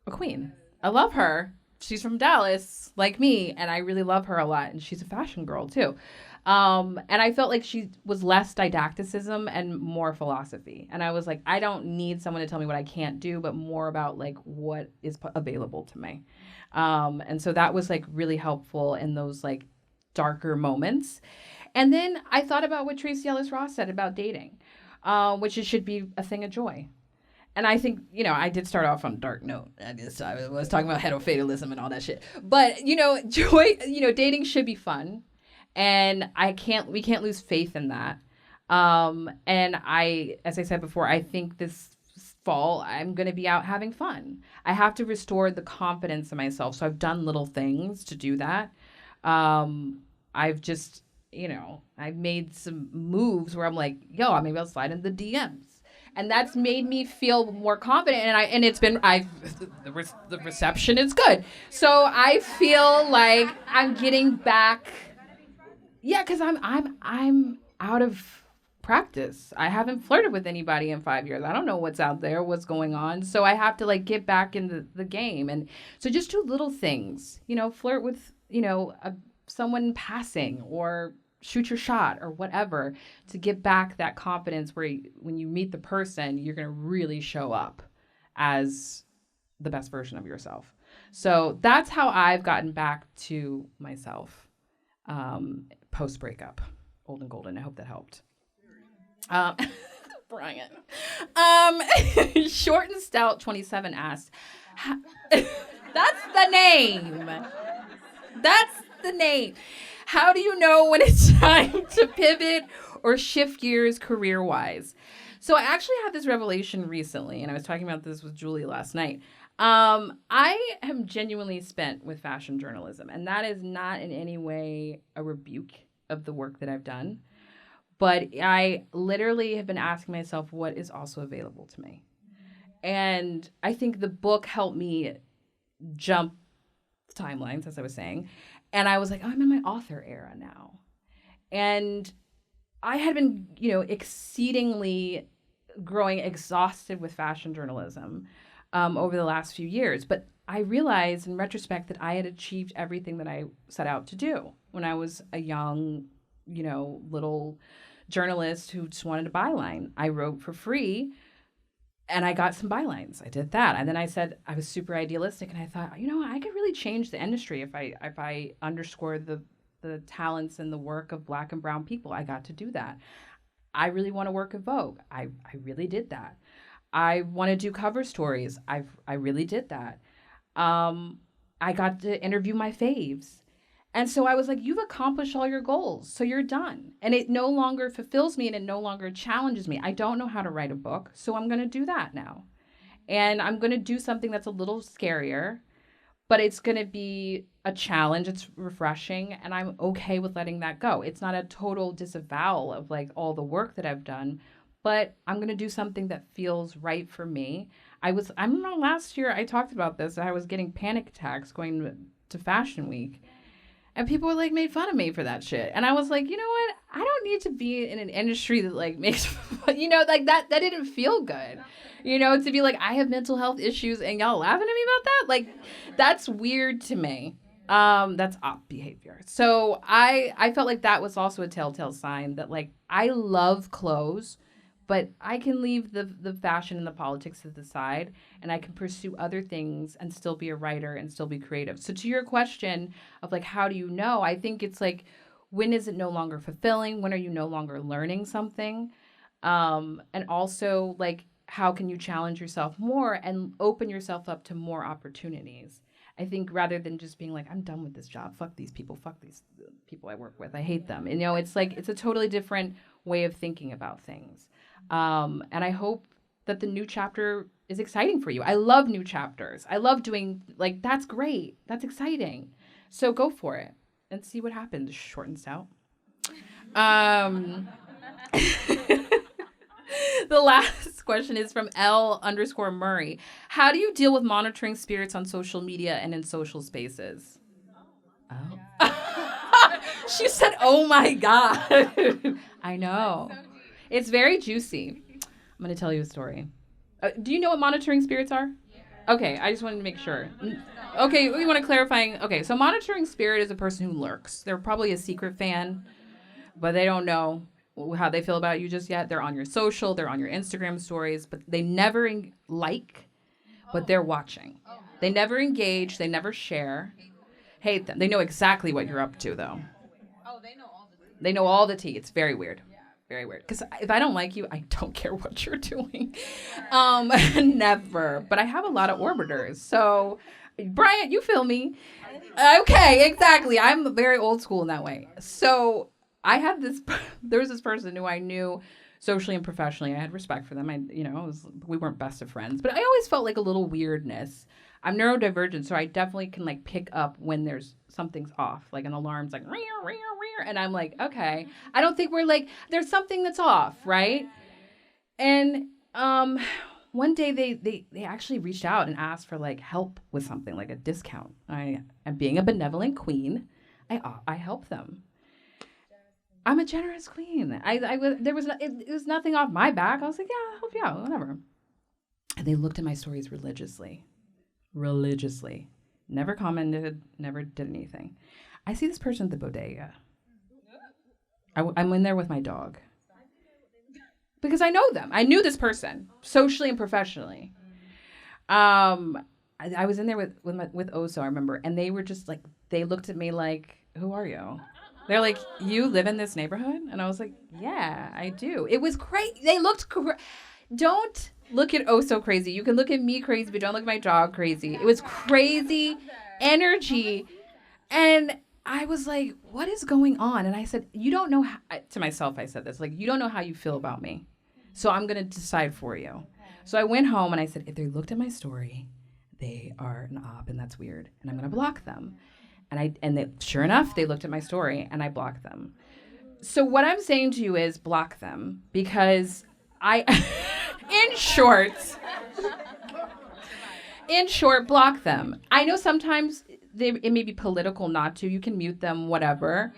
a queen. I love her. She's from Dallas, like me, and I really love her a lot. And she's a fashion girl too. And I felt like she was less didacticism and more philosophy. And I was like, I don't need someone to tell me what I can't do, but more about like what is available to me. And so that was like really helpful in those like darker moments. And then I thought about what Tracy Ellis Ross said about dating, which it should be a thing of joy. And I think, I did start off on a dark note. I was talking about heterofatalism and all that shit. But, joy, dating should be fun. And we can't lose faith in that. And as I said before, I think this fall, I'm going to be out having fun. I have to restore the confidence in myself. So I've done little things to do that. I've just, I've made some moves where I'm like, maybe I'll slide in the DMs. And that's made me feel more confident. And it's been, the reception is good. So I feel like I'm getting back. Yeah, because I'm out of practice. I haven't flirted with anybody in 5 years. I don't know what's out there, what's going on. So I have to like get back in the game. And so just do little things, flirt with, someone passing, or shoot your shot or whatever, to get back that confidence where when you meet the person, you're going to really show up as the best version of yourself. So that's how I've gotten back to myself. Post breakup, old and golden. I hope that helped. Brian. Short and Stout 27 asked, that's the name. That's the name. How do you know when it's time to pivot or shift gears career-wise? So I actually had this revelation recently, and I was talking about this with Julie last night. I am genuinely spent with fashion journalism, and that is not in any way a rebuke of the work that I've done. But I literally have been asking myself what is also available to me. And I think the book helped me jump timelines, as I was saying. And I was like, I'm in my author era now. And I had been, exceedingly growing exhausted with fashion journalism over the last few years. But I realized in retrospect that I had achieved everything that I set out to do when I was a young, little journalist who just wanted a byline. I wrote for free and I got some bylines. I did that. And then I said, I was super idealistic, and I thought, I could really change the industry if I underscore the talents and the work of Black and brown people. I got to do that. I really want to work at Vogue. I really did that. I want to do cover stories. I really did that. I got to interview my faves. And so I was like, you've accomplished all your goals, so you're done. And it no longer fulfills me, and it no longer challenges me. I don't know how to write a book, so I'm going to do that now. And I'm going to do something that's a little scarier, but it's going to be a challenge. It's refreshing, and I'm okay with letting that go. It's not a total disavowal of like all the work that I've done, but I'm going to do something that feels right for me. I remember last year I talked about this. I was getting panic attacks going to Fashion Week. And people were like, made fun of me for that shit. And I was like, you know what? I don't need to be in an industry that like makes, like that didn't feel good. To be like, I have mental health issues and y'all laughing at me about that? Like, that's weird to me. That's op behavior. So I felt like that was also a telltale sign that like, I love clothes, but I can leave the fashion and the politics to the side, and I can pursue other things and still be a writer and still be creative. So to your question of like, how do you know? I think it's like, when is it no longer fulfilling? When are you no longer learning something? And also like, how can you challenge yourself more and open yourself up to more opportunities. I think rather than just being like, I'm done with this job, fuck these people I work with, I hate them. And, it's like, it's a totally different way of thinking about things. And I hope that the new chapter is exciting for you. I love new chapters. I love doing, like, that's great. That's exciting. So go for it and see what happens, short and stout. The last question is from L_Murray. How do you deal with monitoring spirits on social media and in social spaces? Oh. She said, oh my God. I know. It's very juicy. I'm going to tell you a story. Do you know what monitoring spirits are? Okay, I just wanted to make sure. Okay, we want to clarify. Okay, so monitoring spirit is a person who lurks. They're probably a secret fan, but they don't know how they feel about you just yet. They're on your social, they're on your Instagram stories, but they never but they're watching. They never engage, they never share. Hate them. They know exactly what you're up to, though. Oh, they know all the tea. They know all the tea. It's very weird. Very weird. Because if I don't like you, I don't care what you're doing. Never. But I have a lot of orbiters. So, Bryant, you feel me? Okay, exactly. I'm very old school in that way. So, there was this person who I knew socially and professionally. I had respect for them. We weren't best of friends. But I always felt like a little weirdness. I'm neurodivergent, so I definitely can, like, pick up when something's off. Like, an alarm's like, rear, rear, rear. And I'm like, okay. I don't think we're like, there's something that's off, right? And one day they actually reached out and asked for, like, help with something, like a discount. And being a benevolent queen, I help them. I'm a generous queen. It was nothing off my back. I was like, yeah, I'll help you out, whatever. And they looked at my stories religiously. Never commented, never did anything. I see this person at the bodega. I'm in there with my dog. Because I know them. I knew this person, socially and professionally. I was in there with Oso, I remember, and they were just like, they looked at me like, who are you? They're like, you live in this neighborhood? And I was like, yeah, I do. It was crazy. They looked Don't look at Oso crazy. You can look at me crazy, but don't look at my dog crazy. It was crazy energy. And I was like, what is going on? And I said, you don't know how, to myself, I said this, like, you don't know how you feel about me. So I'm going to decide for you. So I went home and I said, if they looked at my story, they are an op and that's weird. And I'm going to block them. Sure enough, they looked at my story and I blocked them. So what I'm saying to you is block them because in short, block them. I know sometimes it may be political not to. You can mute them, whatever.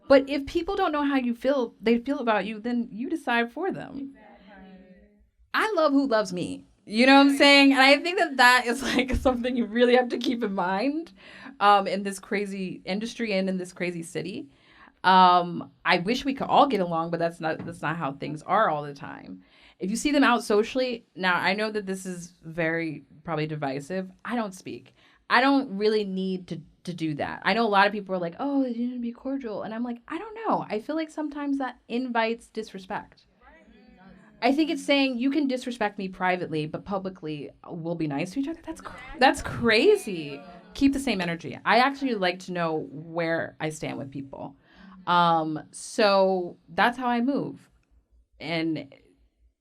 But if people don't know how they feel about you, then you decide for them. I love who loves me. You know what I'm saying? And I think that is like something you really have to keep in mind in this crazy industry and in this crazy city. I wish we could all get along, but that's not how things are all the time. If you see them out socially, now I know that this is very probably divisive. I don't speak. I don't really need to do that. I know a lot of people are like, oh, you need to be cordial. And I'm like, I don't know. I feel like sometimes that invites disrespect. I think it's saying you can disrespect me privately, but publicly we'll be nice to each other. That's crazy. Keep the same energy. I actually like to know where I stand with people. So that's how I move. And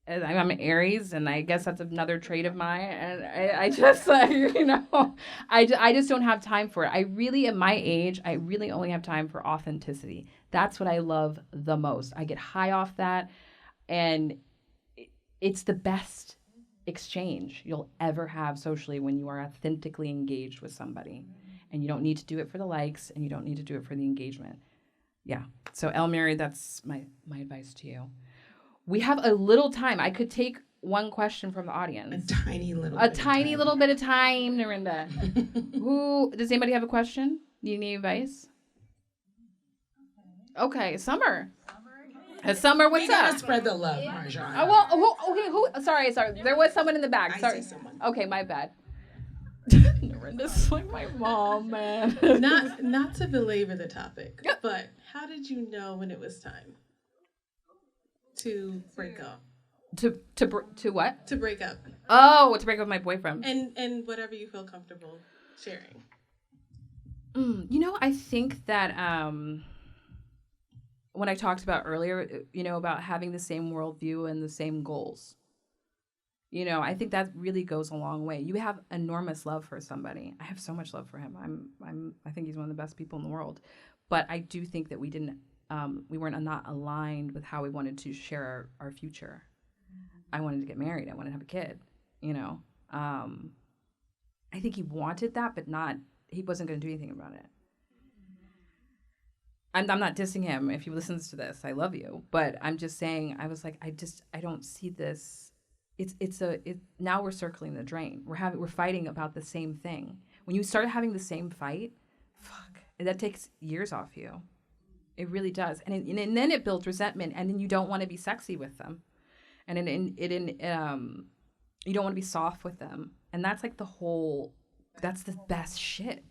I'm an Aries, and I guess that's another trait of mine. And I just, I just don't have time for it. I really, at my age, I really only have time for authenticity. That's what I love the most. I get high off that, and it's the best exchange you'll ever have socially when you are authentically engaged with somebody. And you don't need to do it for the likes, and you don't need to do it for the engagement. Yeah. So, El Mary, that's my advice to you. We have a little time. I could take one question from the audience. A tiny little bit of time, Narinda. Does anybody have a question? Need any advice? Okay, Summer. Summer, what's up? We gotta spread the love, Marjon. Sorry. There was someone in the back. Sorry. I see someone. Okay, my bad. Narinda's like my mom, man. Not to belabor the topic, but how did you know when it was time to break up? To what? To break up. Oh, to break up with my boyfriend. And whatever you feel comfortable sharing. I think that when I talked about earlier, about having the same worldview and the same goals, I think that really goes a long way. You have enormous love for somebody. I have so much love for him. I think he's one of the best people in the world. But I do think that we weren't not aligned with how we wanted to share our future. I wanted to get married. I wanted to have a kid, I think he wanted that, but he wasn't going to do anything about it. I'm not dissing him. If he listens to this, I love you. But I'm just saying, I was like, I don't see this. Now we're circling the drain. We're fighting about the same thing. When you start having the same fight, that takes years off you. It really does. And then it builds resentment, and then you don't want to be sexy with them. And you don't want to be soft with them. And that's like that's the best shit,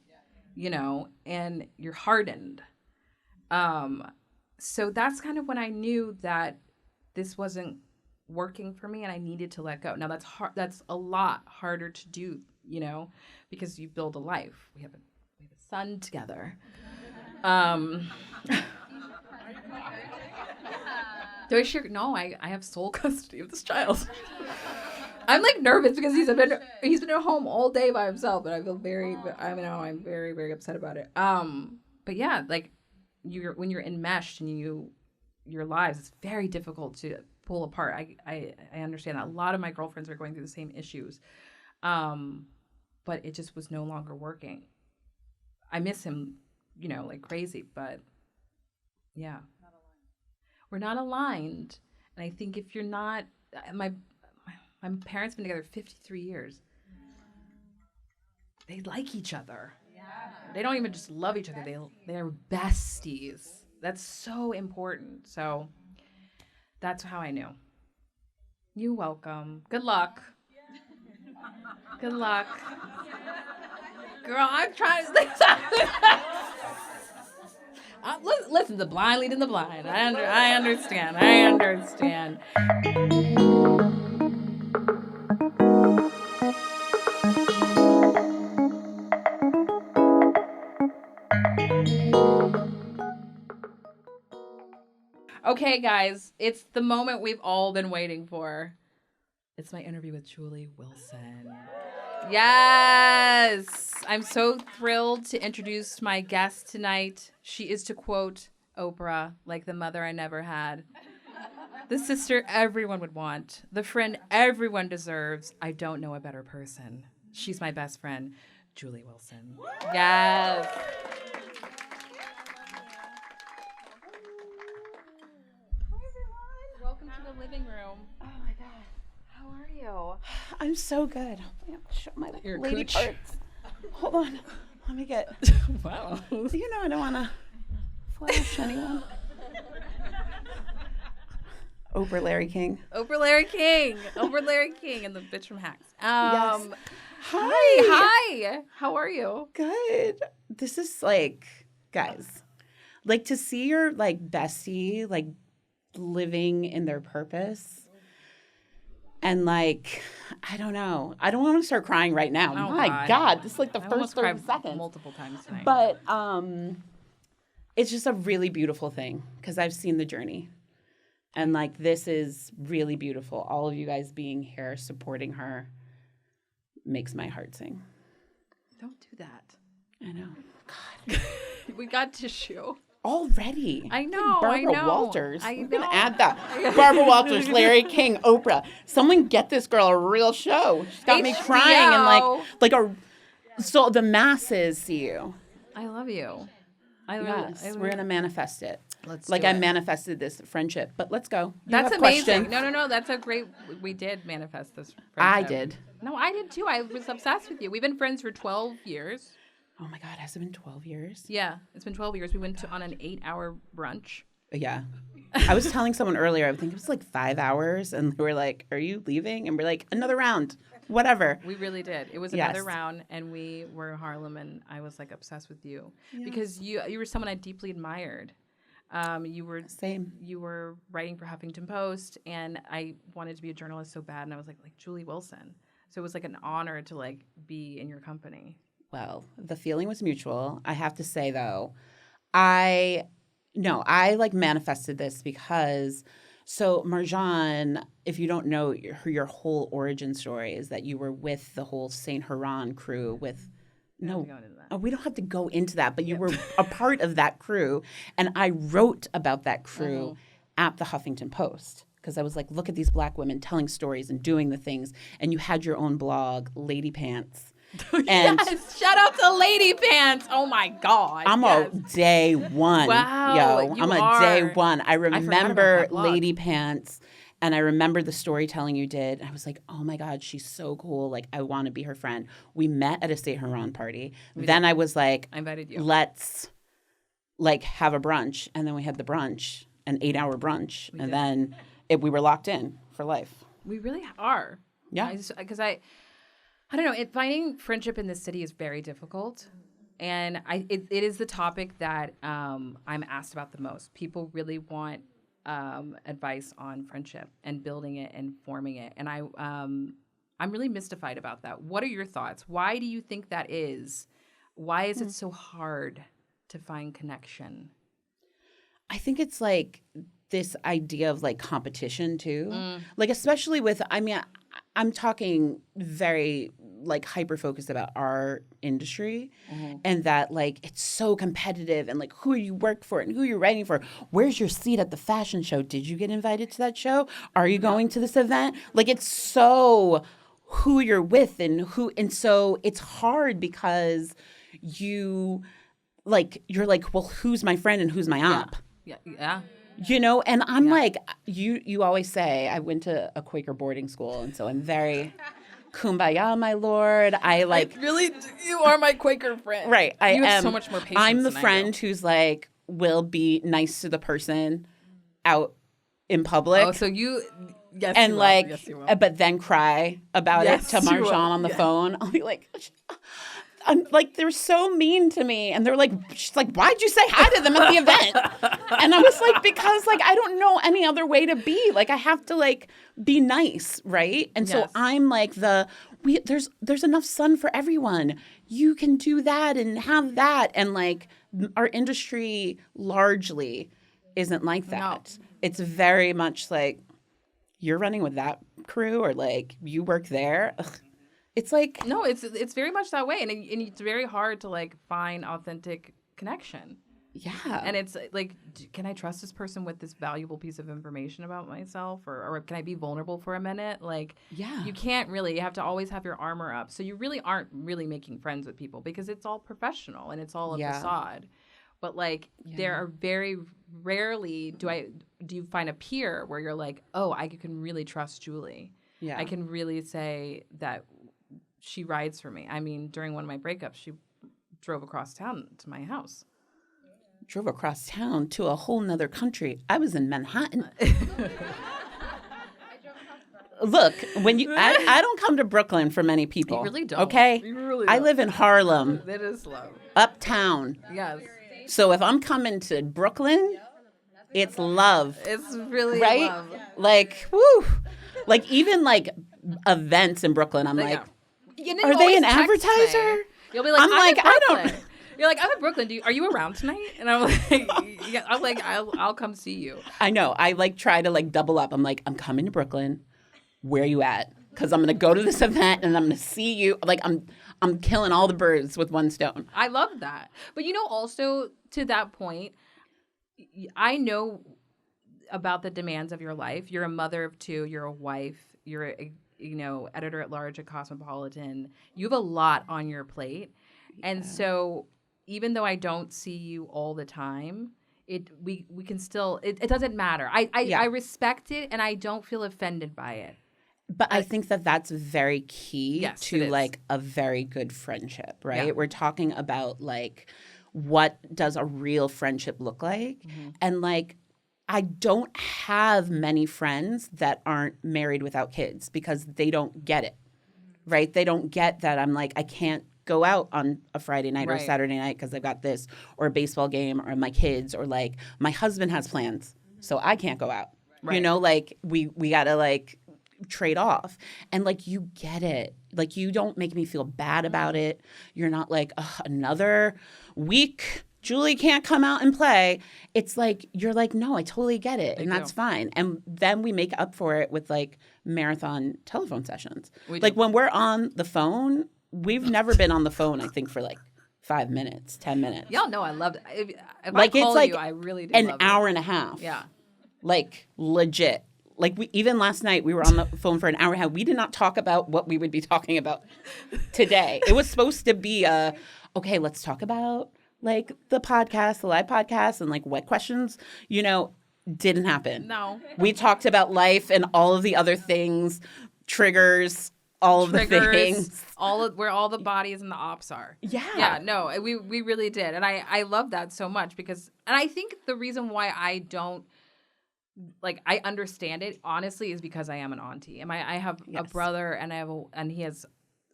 and you're hardened. So that's kind of when I knew that this wasn't working for me and I needed to let go. Now that's hard. That's a lot harder to do, because you build a life. We have a son together. Do I share? No, I have sole custody of this child. I'm like nervous because he's been at home all day by himself, and I feel I'm very, very upset about it. But yeah, like when you're enmeshed and your lives, it's very difficult to pull apart. I understand that. A lot of my girlfriends are going through the same issues, but it just was no longer working. I miss him, like crazy, but yeah, we're not aligned. And I think if you're not, my parents have been together 53 years. They like each other. Yeah. They don't even just love each other. They're besties. That's so important. So that's how I knew. You're welcome. Good luck. Good luck. Girl, I'm trying to... Listen, the blind leading the blind. I understand. Okay, guys, it's the moment we've all been waiting for. It's my interview with Julee Wilson. Yes! I'm so thrilled to introduce my guest tonight. She is, to quote Oprah, like the mother I never had. The sister everyone would want. The friend everyone deserves. I don't know a better person. She's my best friend, Julee Wilson. Yes! Welcome to the living room. Oh my God. How are you? I'm so good. I have to show my Your lady cooch. parts. Hold on. Let me get. Wow. I don't want to flash anyone. Oprah Larry King. Oprah Larry King and the bitch from Hacks. Yes. Hi. How are you? Good. This is guys, to see your bestie living in their purpose. And I don't know. I don't want to start crying right now. Oh, my God. This is the I first 30 seconds. Multiple times tonight. But it's just a really beautiful thing because I've seen the journey. And this is really beautiful. All of you guys being here supporting her makes my heart sing. Don't do that. I know. God. We got tissue. Already. I know. Barbara Walters. We're going to add that. Barbara Walters, Larry King, Oprah. Someone get this girl a real show. She's got me crying and so the masses see you. I love you. Yes, we're going to manifest it. Let's I manifested this friendship, but let's go. That's amazing. No. That's a great. We did manifest this friendship. I did. No, I did too. I was obsessed with you. We've been friends for 12 years. Oh my God, has it been 12 years? Yeah, it's been 12 years. We went on an 8-hour brunch. Yeah. I was telling someone earlier, I think it was 5 hours, and they were like, "Are you leaving?" And we're like, "Another round, whatever." We really did. It was another round, and we were in Harlem, and I was obsessed with you because you were someone I deeply admired. Same. You were writing for Huffington Post, and I wanted to be a journalist so bad, and I was like Julee Wilson. So it was like an honor to like be in your company. Well, the feeling was mutual. I have to say though, I like manifested this because so Marjon, if you don't know your whole origin story is that you were with the whole Saint Laurent crew with we don't have to go into that, but you were a part of that crew. And I wrote about that crew at the Huffington Post because I was like, look at these Black women telling stories and doing the things. And you had your own blog, Lady Pants. And yes, shout out to Lady Pants. Oh my God. I'm a day one. Wow. Yo, I'm a day one. I remember Lady Pants. And I remember the storytelling you did. I was like, oh my God, she's so cool. Like, I want to be her friend. We met at a Saint Laurent party. Then I was like, I invited you. Let's like have a brunch. And then we had the brunch, an 8-hour brunch. Then we were locked in for life. We really are. Yeah. Because I don't know. Finding friendship in this city is very difficult. And it is the topic that I'm asked about the most. People really want advice on friendship and building it and forming it. And I'm really mystified about that. What are your thoughts? Why do you think that is? Why is it so hard to find connection? I think it's like this idea of like competition too. Like especially with, I mean, I'm talking very like hyper focused about our industry and that like it's so competitive and like who you work for and who you're writing for. Where's your seat at the fashion show? Did you get invited to that show? Are you going to this event? Like it's so who you're with and so it's hard because you're like, well, who's my friend and who's my aunt? Yeah. You know, and I'm like, you always say, I went to a Quaker boarding school, and so I'm very kumbaya, my lord. I like really, you are my Quaker friend. Right. I you have am so much more patience. I'm the than friend who's like, will be nice to the person out in public. Oh, so you, yes, and you like, yes, you will. but then cry about it to Marjon on the phone. I'll be like, I'm like, they're so mean to me. And they're like, she's like, why'd you say hi to them at the event? And I was like, because like, I don't know any other way to be. Like, I have to like be nice, right? And so I'm like there's enough sun for everyone. You can do that and have that. And like, our industry largely isn't like that. No. It's very much like, you're running with that crew or like, you work there. Ugh. It's like no, it's very much that way, and it's very hard to like find authentic connection. Yeah, and it's like, can I trust this person with this valuable piece of information about myself, or can I be vulnerable for a minute? Like, you can't really. You have to always have your armor up, so you really aren't really making friends with people because it's all professional and it's all a facade. But like, there are very rarely do you find a peer where you're like, oh, I can really trust Julee. Yeah, I can really say that. She rides for me. I mean, during one of my breakups, she drove across town to my house. Drove across town to a whole nother country. I was in Manhattan. Look, when I don't come to Brooklyn for many people. You really don't. Okay? You really don't. I live in Harlem. That is love. Uptown. Yes. So if I'm coming to Brooklyn, it's love. It's really right? love. Like, woo. Like, even like events in Brooklyn, I'm like, are they an advertiser? You'll be like, I don't. You're like, I'm in Brooklyn. Are you around tonight? And I'm like, I'll come see you. I know. I like try to like double up. I'm like, I'm coming to Brooklyn. Where are you at? Because I'm gonna go to this event and I'm gonna see you. Like I'm killing all the birds with one stone. I love that. But you know, also to that point, I know about the demands of your life. You're a mother of two. You're a wife. You're a editor at large at Cosmopolitan. You have a lot on your plate. Yeah. And so even though I don't see you all the time, we can still, it doesn't matter. I respect it and I don't feel offended by it. But I think that's very key to like a very good friendship, right? Yeah. We're talking about like, what does a real friendship look like? Mm-hmm. And like, I don't have many friends that aren't married without kids because they don't get it, right? They don't get that I'm like, I can't go out on a Friday night or a Right. Saturday night because I've got this or a baseball game or my kids or like my husband has plans, so I can't go out. You Right. know, like we gotta like trade off. And like you get it. Like you don't make me feel bad about it. You're not like, ugh, another week Julee can't come out and play. It's like you're like, no, I totally get it, and that's fine. And then we make up for it with like marathon telephone sessions. Like when we're on the phone, we've never been on the phone, I think, for like 5 minutes, 10 minutes. Y'all know I loved it. If Like I it's call like you, I really do an love hour and a half. Yeah. Like legit. Like we even last night we were on the phone for an hour and a half. We did not talk about what we would be talking about today. It was supposed to be okay, let's talk about like the podcast, the live podcast, and like what questions, you know, didn't happen. No. We talked about life and all of the other things, triggers, all of the things. Where all the bodies and the ops are. Yeah. Yeah, no, we really did. And I love that so much because, and I think the reason why I don't, like, I understand it, honestly, is because I am an auntie. And I have a brother and and he has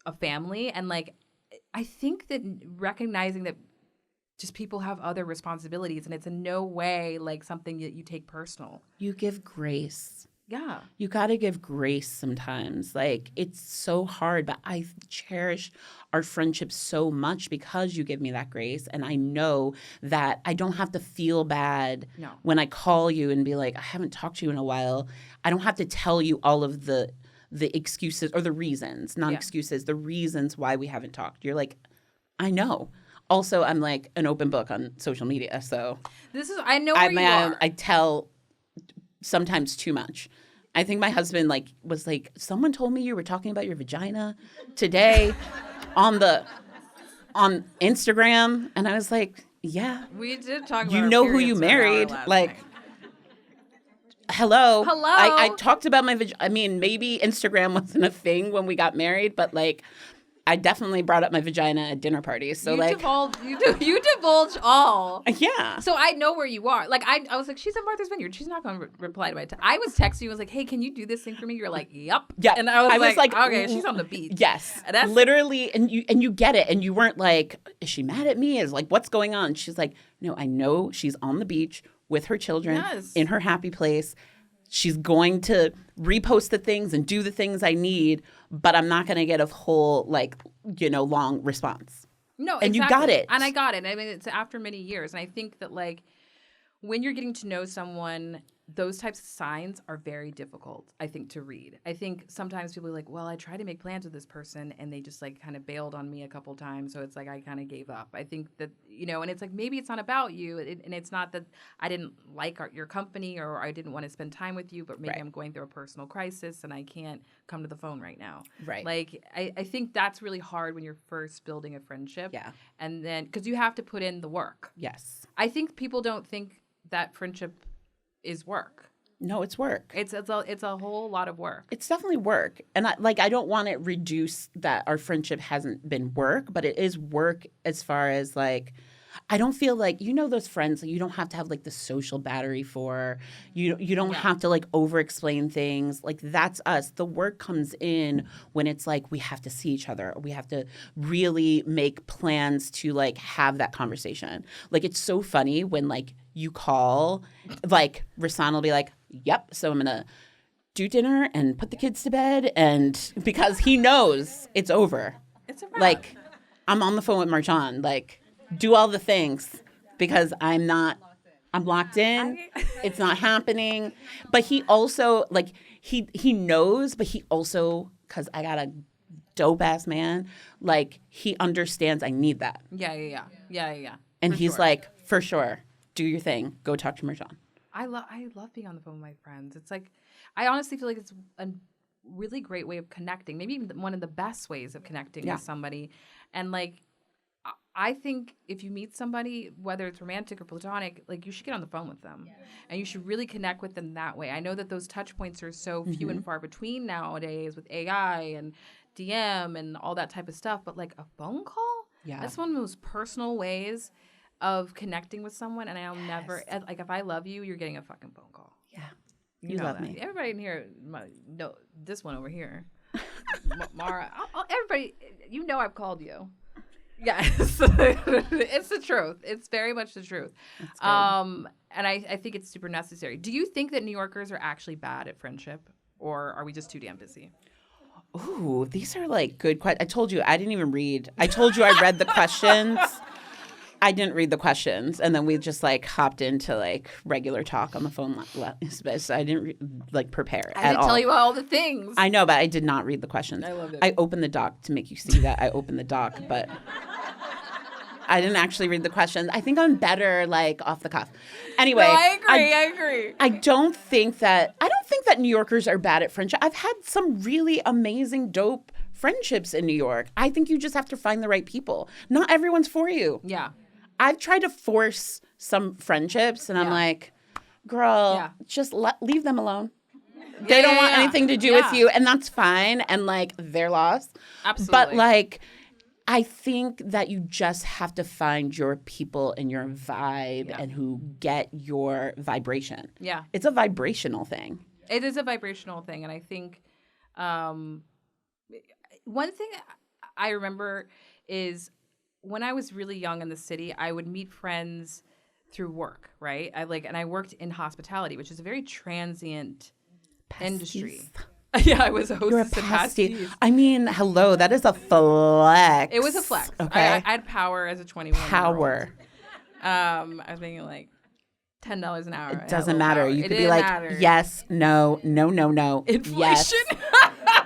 a family. And, like, I think that recognizing that just people have other responsibilities and it's in no way, like, something that you take personal. You give grace. Yeah. You got to give grace sometimes. Like, it's so hard, but I cherish our friendship so much because you give me that grace. And I know that I don't have to feel bad when I call you and be like, I haven't talked to you in a while. I don't have to tell you all of the excuses or the reasons, not excuses, the reasons why we haven't talked. You're like, I know. Also, I'm like an open book on social media. So I know where you are. I tell sometimes too much. I think my husband was like, someone told me you were talking about your vagina today on Instagram, and I was like, yeah, we did talk about you our know who you periods for an hour married, last like. night. Hello. I talked about my vagina. I mean, maybe Instagram wasn't a thing when we got married, but like, I definitely brought up my vagina at dinner parties. So you divulge all. Yeah. So I know where you are. Like I was like, she's at Martha's Vineyard. She's not going to reply to my text. I was texting you. I was like, hey, can you do this thing for me? You're like, yep. Yeah. And I was like, okay, she's on the beach. Yes. And that's literally, and you get it, and you weren't like, is she mad at me? Is like, what's going on? She's like, no, I know she's on the beach with her children in her happy place. She's going to repost the things and do the things I need, but I'm not going to get a whole, long response. No, and exactly. you got it. And I got it. I mean, it's after many years. And I think that, like, when you're getting to know someone, those types of signs are very difficult, I think, to read. I think sometimes people are like, well, I tried to make plans with this person and they just like kind of bailed on me a couple times. So it's like I kind of gave up. I think that, and it's like maybe it's not about you. And it's not that I didn't like your company or I didn't want to spend time with you, but maybe I'm going through a personal crisis and I can't come to the phone right now. Right. Like, I think that's really hard when you're first building a friendship. Yeah. And then, because you have to put in the work. Yes. I think people don't think that friendship is work. No, it's work. It's a whole lot of work. It's definitely work. And I don't want to reduce that our friendship hasn't been work, but it is work as far as like, I don't feel like, those friends that you don't have to have like the social battery for. You don't have to like over explain things. Like that's us. The work comes in when it's like we have to see each other. We have to really make plans to like have that conversation. Like it's so funny when like you call, like Rasan will be like, yep, so I'm going to do dinner and put the kids to bed. And because he knows it's over. It's a wrap. Like I'm on the phone with Marjon, like do all the things because I'm locked in. It's not happening. But he also like, he knows, but he also, cause I got a dope ass man, like he understands I need that. Yeah. And he's like, for sure. Do your thing. Go talk to Marjon. I love being on the phone with my friends. It's like, I honestly feel like it's a really great way of connecting. Maybe even one of the best ways of connecting with somebody. And like, I think if you meet somebody, whether it's romantic or platonic, like you should get on the phone with them. And you should really connect with them that way. I know that those touch points are so few and far between nowadays with AI and DM and all that type of stuff. But like a phone call, that's one of the most personal ways of connecting with someone, and I'll never, like, if I love you, you're getting a fucking phone call. Yeah. You know love that. me. Everybody in here, this one over here, Mara, everybody, I've called you. Yes, it's the truth. It's very much the truth. And I think it's super necessary. Do you think that New Yorkers are actually bad at friendship, or are we just too damn busy? Ooh, these are like good questions. I told you I didn't even read. I told you I read the questions. I didn't read the questions, and then we just like hopped into like regular talk on the phone. So I didn't like prepare I at didn't all. tell you all the things. I know, but I did not read the questions. I loved it. I opened the doc to make you see that I opened the doc, but I didn't actually read the questions. I think I'm better like off the cuff. Anyway, No, I agree. I don't think that New Yorkers are bad at friendship. I've had some really amazing, dope friendships in New York. I think you just have to find the right people. Not everyone's for you. Yeah. I've tried to force some friendships, and I'm like, girl, just leave them alone. They don't want anything to do with you, and that's fine, and like their loss. Absolutely. But like, I think that you just have to find your people and your vibe and who get your vibration. Yeah. It's a vibrational thing. It is a vibrational thing, and I think one thing I remember is when I was really young in the city, I would meet friends through work, right? I worked in hospitality, which is a very transient industry. Yeah, I was a hostess You're a at pasty. Pasties. I mean, hello, that is a flex. It was a flex. Okay. I had power as a 21. Power. I was thinking like $10 an hour. It doesn't matter. Power. You It could be didn't like, matter. yes, no, no, no, no. Inflation. Yes.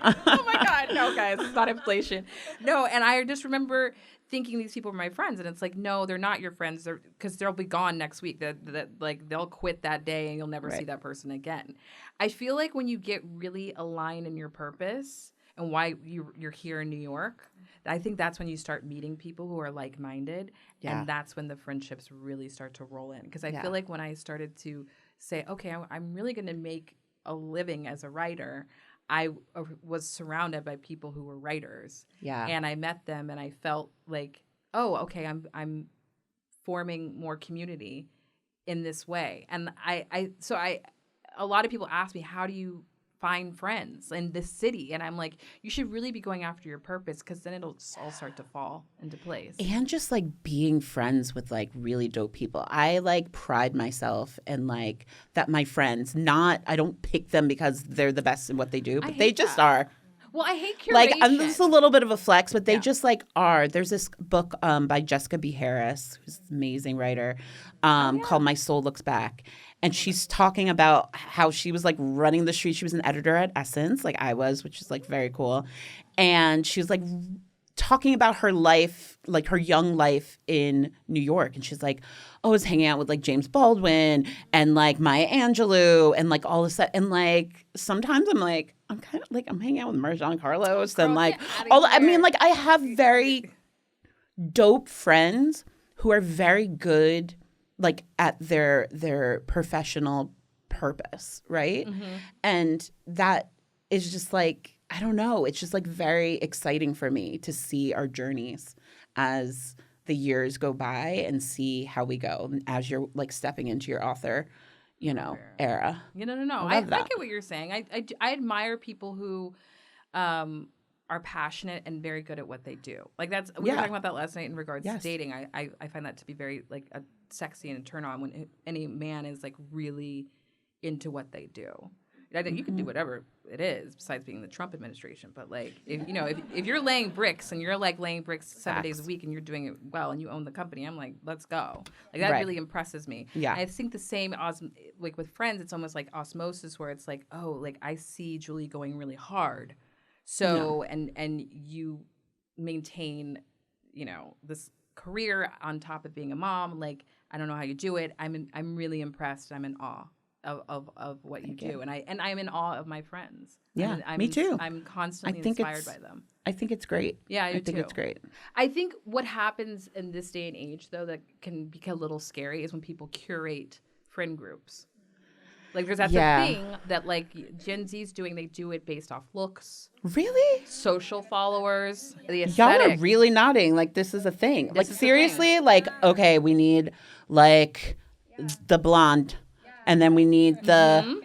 Oh my God. No, guys, it's not inflation. No, and I just remember thinking these people were my friends, and it's like, no, they're not your friends, because they'll be gone next week. That like they'll quit that day, and you'll never see that person again. I feel like when you get really aligned in your purpose and why you're here in New York, I think that's when you start meeting people who are like-minded, and that's when the friendships really start to roll in. Because I feel like when I started to say, okay, I'm really going to make a living as a writer, I was surrounded by people who were writers. Yeah. And I met them, and I felt like, oh, okay, I'm forming more community in this way. And a lot of people ask me, how do you find friends in this city? And I'm like, you should really be going after your purpose, because then it'll all start to fall into place. And just like being friends with like really dope people. I like pride myself in like that my friends, I don't pick them because they're the best in what they do, but they just are. Well, I hate curation. Like, this is a little bit of a flex, but they just like are. There's this book by Jessica B. Harris, who's an amazing writer, called My Soul Looks Back. And she's talking about how she was like running the street. She was an editor at Essence, like I was, which is like very cool. And she was like talking about her life, like her young life in New York. And she's like, oh, I was hanging out with like James Baldwin and like Maya Angelou and like all this stuff. And like sometimes I'm like, I'm kind of like, I'm hanging out with Marjon Carlos and like I mean, like I have very dope friends who are very good like at their professional purpose, right? Mm-hmm. And that is just like, I don't know, it's just like very exciting for me to see our journeys as the years go by and see how we go as you're like stepping into your author, era. No. I get what you're saying. I admire people who are passionate and very good at what they do. Like we were talking about that last night in regards to dating. I find that to be very like a sexy and a turn on when any man is like really into what they do. I think you can do whatever it is besides being in the Trump administration, but like if you're laying bricks and you're like laying bricks 7 days a week and you're doing it well and you own the company, I'm like, let's go. Like that really impresses me. Yeah. And I think the same like with friends, it's almost like osmosis where it's like, oh, like I see Julee going really hard. So and you maintain, this career on top of being a mom. Like I don't know how you do it. I'm really impressed. I'm in awe of what you do, and I'm in awe of my friends. Yeah, me too. I'm constantly inspired by them. I think it's great. Yeah, I think it's great. I think what happens in this day and age, though, that can be a little scary, is when people curate friend groups. Like there's that thing that like Gen Z's doing. They do it based off looks. Really? Social followers. The aesthetic. Y'all are really nodding. Like this is a thing. Like seriously. Like okay, we need like the blonde, and then we need the,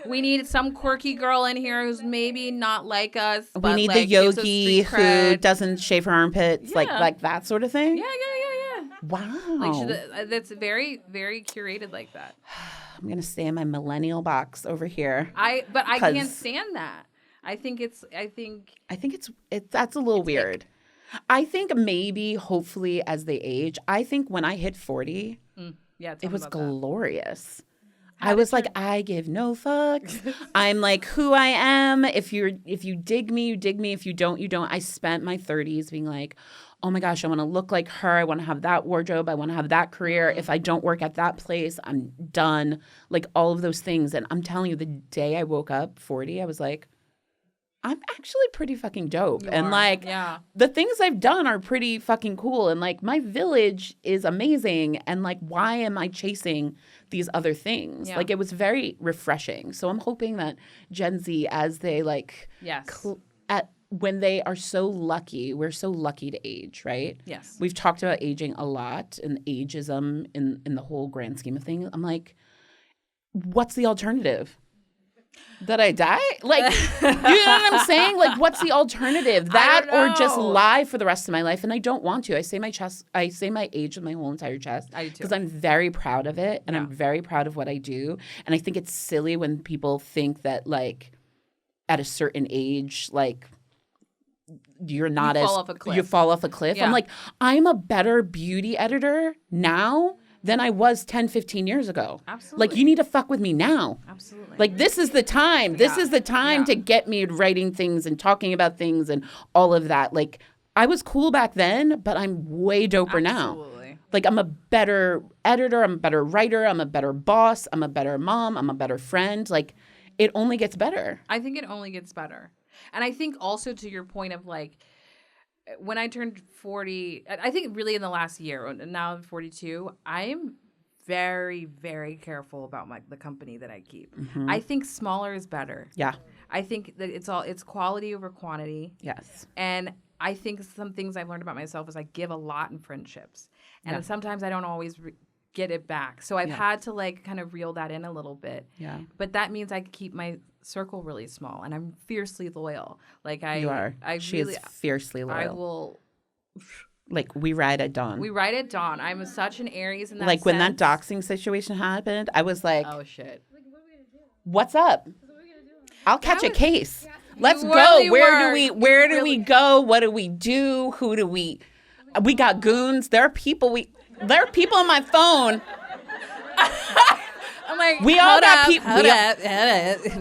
We need some quirky girl in here who's maybe not like us. We but need like, the gives us yogi street who cred. doesn't shave her armpits, like that sort of thing. Yeah. Wow. Like that's very, very curated like that. I'm gonna stay in my millennial box over here. I can't stand that. I think it's that's a little weird. I think maybe, hopefully, as they age, I think when I hit 40, it was glorious. I was like, I give no fucks. I'm like who I am. If you dig me, you dig me. If you don't, you don't. I spent my 30s being like, oh my gosh, I want to look like her. I want to have that wardrobe. I want to have that career. If I don't work at that place, I'm done. Like all of those things. And I'm telling you, the day I woke up 40, I was like, I'm actually pretty fucking dope. The things I've done are pretty fucking cool. And like my village is amazing. And like, why am I chasing these other things? Like it was very refreshing. So I'm hoping that Gen Z, as they like, when they are so lucky, we're so lucky to age, right? Yes. We've talked about aging a lot and ageism in the whole grand scheme of things. I'm like, what's the alternative? That I die? Like, you know what I'm saying? Like, what's the alternative? That or just lie for the rest of my life? And I don't want to. I say my age with my whole entire chest. I do too. Because I'm very proud of it. And I'm very proud of what I do. And I think it's silly when people think that, like, at a certain age, like, you fall off a cliff. Yeah. I'm like, I'm a better beauty editor now than I was 10, 15 years ago. Absolutely. Like, you need to fuck with me now. Absolutely. Like, this is the time. This is the time to get me writing things and talking about things and all of that. Like, I was cool back then, but I'm way doper now. Like, I'm a better editor. I'm a better writer. I'm a better boss. I'm a better mom. I'm a better friend. Like, it only gets better. I think it only gets better. And I think also to your point of like, when I turned 40, I think really in the last year, and now I'm 42, I'm very, very careful about the company that I keep. Mm-hmm. I think smaller is better. Yeah. I think that it's quality over quantity. Yes. And I think some things I've learned about myself is I give a lot in friendships. And sometimes I don't always get it back. So I've had to like kind of reel that in a little bit. Yeah. But that means I keep my circle really small, and I'm fiercely loyal. Like you are. She is fiercely loyal. I will. Like, we ride at dawn. We ride at dawn. I'm such an Aries in that like, sense. when that doxing situation happened, I was like, oh, shit. What's up? I'll catch a case. Let's go. Really Where do we go? What do we do? Who do we got goons. There are people on my phone. I'm like, we all got people.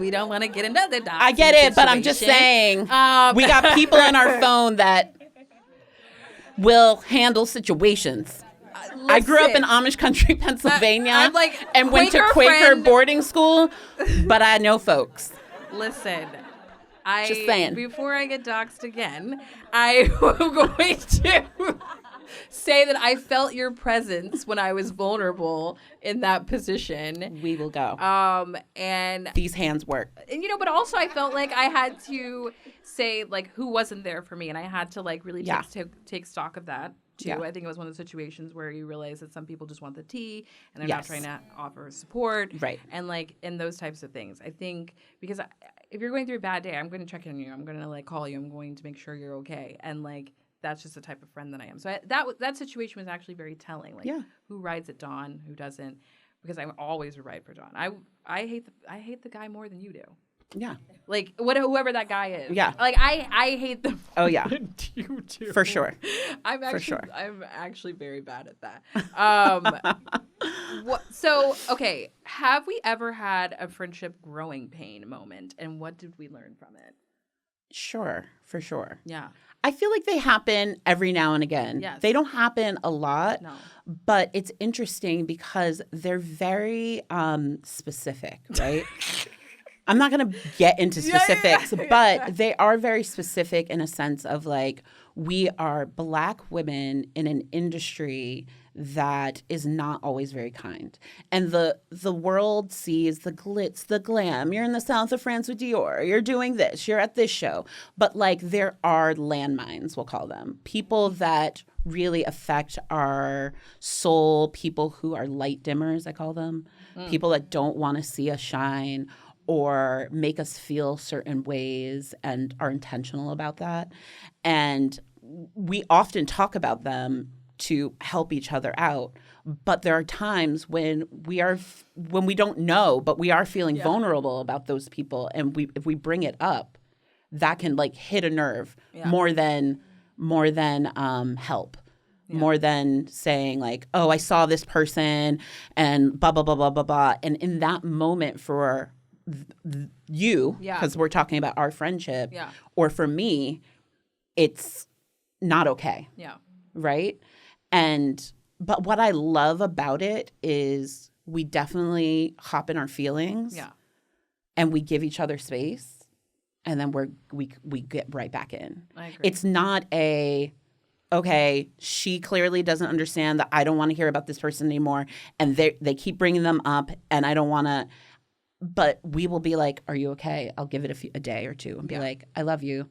We don't want to get into the doxing I get it, but I'm just saying we got people on our phone that will handle situations. I grew up in Amish country, Pennsylvania, and went to Quaker boarding school, but I know folks. Listen, just saying. Before I get doxed again, I am going to say that I felt your presence when I was vulnerable in that position. We will go. And these hands work. And but also I felt like I had to say like who wasn't there for me, and I had to like really take stock of that too. Yeah. I think it was one of the situations where you realize that some people just want the tea and they're not trying to offer support, right? And like in those types of things, I think because if you're going through a bad day, I'm going to check in on you. I'm going to like call you. I'm going to make sure you're okay, and like. That's just the type of friend that I am. So that situation was actually very telling. Like, who rides at dawn, who doesn't? Because I always ride for dawn. I hate the guy more than you do. Yeah. Like whoever that guy is. Yeah. Like I hate them. Oh yeah. You do. For sure. I'm actually very bad at that. So okay, have we ever had a friendship growing pain moment, and what did we learn from it? Sure, for sure. Yeah. I feel like they happen every now and again. Yes. They don't happen a lot, no. But it's interesting because they're very specific, right? I'm not going to get into specifics, but they are very specific in a sense of like, we are Black women in an industry that is not always very kind. And the world sees the glitz, the glam. You're in the south of France with Dior. You're doing this. You're at this show. But like there are landmines, we'll call them. People that really affect our soul. People who are light dimmers, I call them. People that don't want to see us shine. or make us feel certain ways and are intentional about that. And we often talk about them to help each other out. But there are times when we don't know, but we are feeling vulnerable about those people. And if we bring it up, that can like hit a nerve more than help. Yeah. More than saying like, oh, I saw this person and blah, blah, blah, blah, blah, blah. And in that moment for you, because we're talking about our friendship, or for me, it's not okay. Yeah. Right? But what I love about it is we definitely hop in our feelings and we give each other space and then we get right back in. I agree. It's not okay, she clearly doesn't understand that I don't want to hear about this person anymore, and they keep bringing them up, and I don't want to. But we will be like, are you okay? I'll give it a day or two and be like, I love you.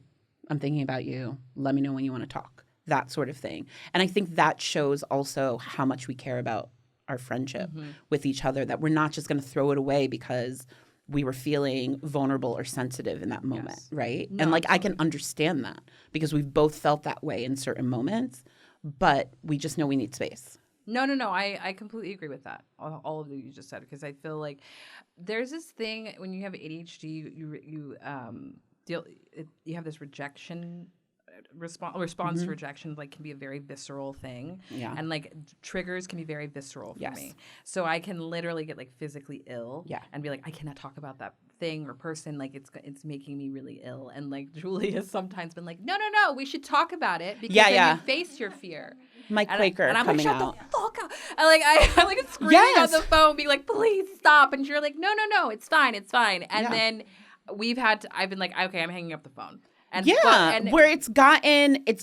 I'm thinking about you. Let me know when you want to talk. That sort of thing. And I think that shows also how much we care about our friendship with each other, that we're not just going to throw it away because we were feeling vulnerable or sensitive in that moment, right? No, and like absolutely. I can understand that because we've both felt that way in certain moments, but we just know we need space. No. I completely agree with that. All of what you just said, because I feel like there's this thing when you have ADHD, you have this rejection response to rejection, like, can be a very visceral thing. Yeah. And like triggers can be very visceral for me. So I can literally get like physically ill and be like, I cannot talk about that thing or person. Like it's making me really ill. And like Julie has sometimes been like, no, we should talk about it because then you face your fear. My Quaker and I'm coming like, shut out. the fuck up. I like screaming on the phone, being like, please stop. And you're like, no, it's fine. And then I've been like, okay, I'm hanging up the phone. And where it's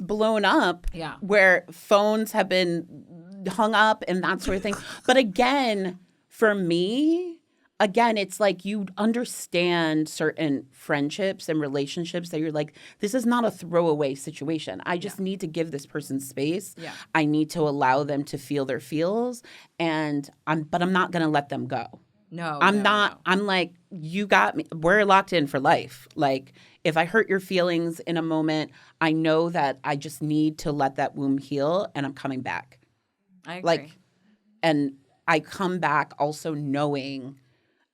blown up. Yeah. Where phones have been hung up and that sort of thing. But again, for me, it's like you understand certain friendships and relationships that you're like, this is not a throwaway situation. I just need to give this person space. Yeah. I need to allow them to feel their feels, but I'm not going to let them go. No, I'm not. No. I'm like, you got me. We're locked in for life. Like, if I hurt your feelings in a moment, I know that I just need to let that wound heal, and I'm coming back. I agree. Like, and I come back also knowing,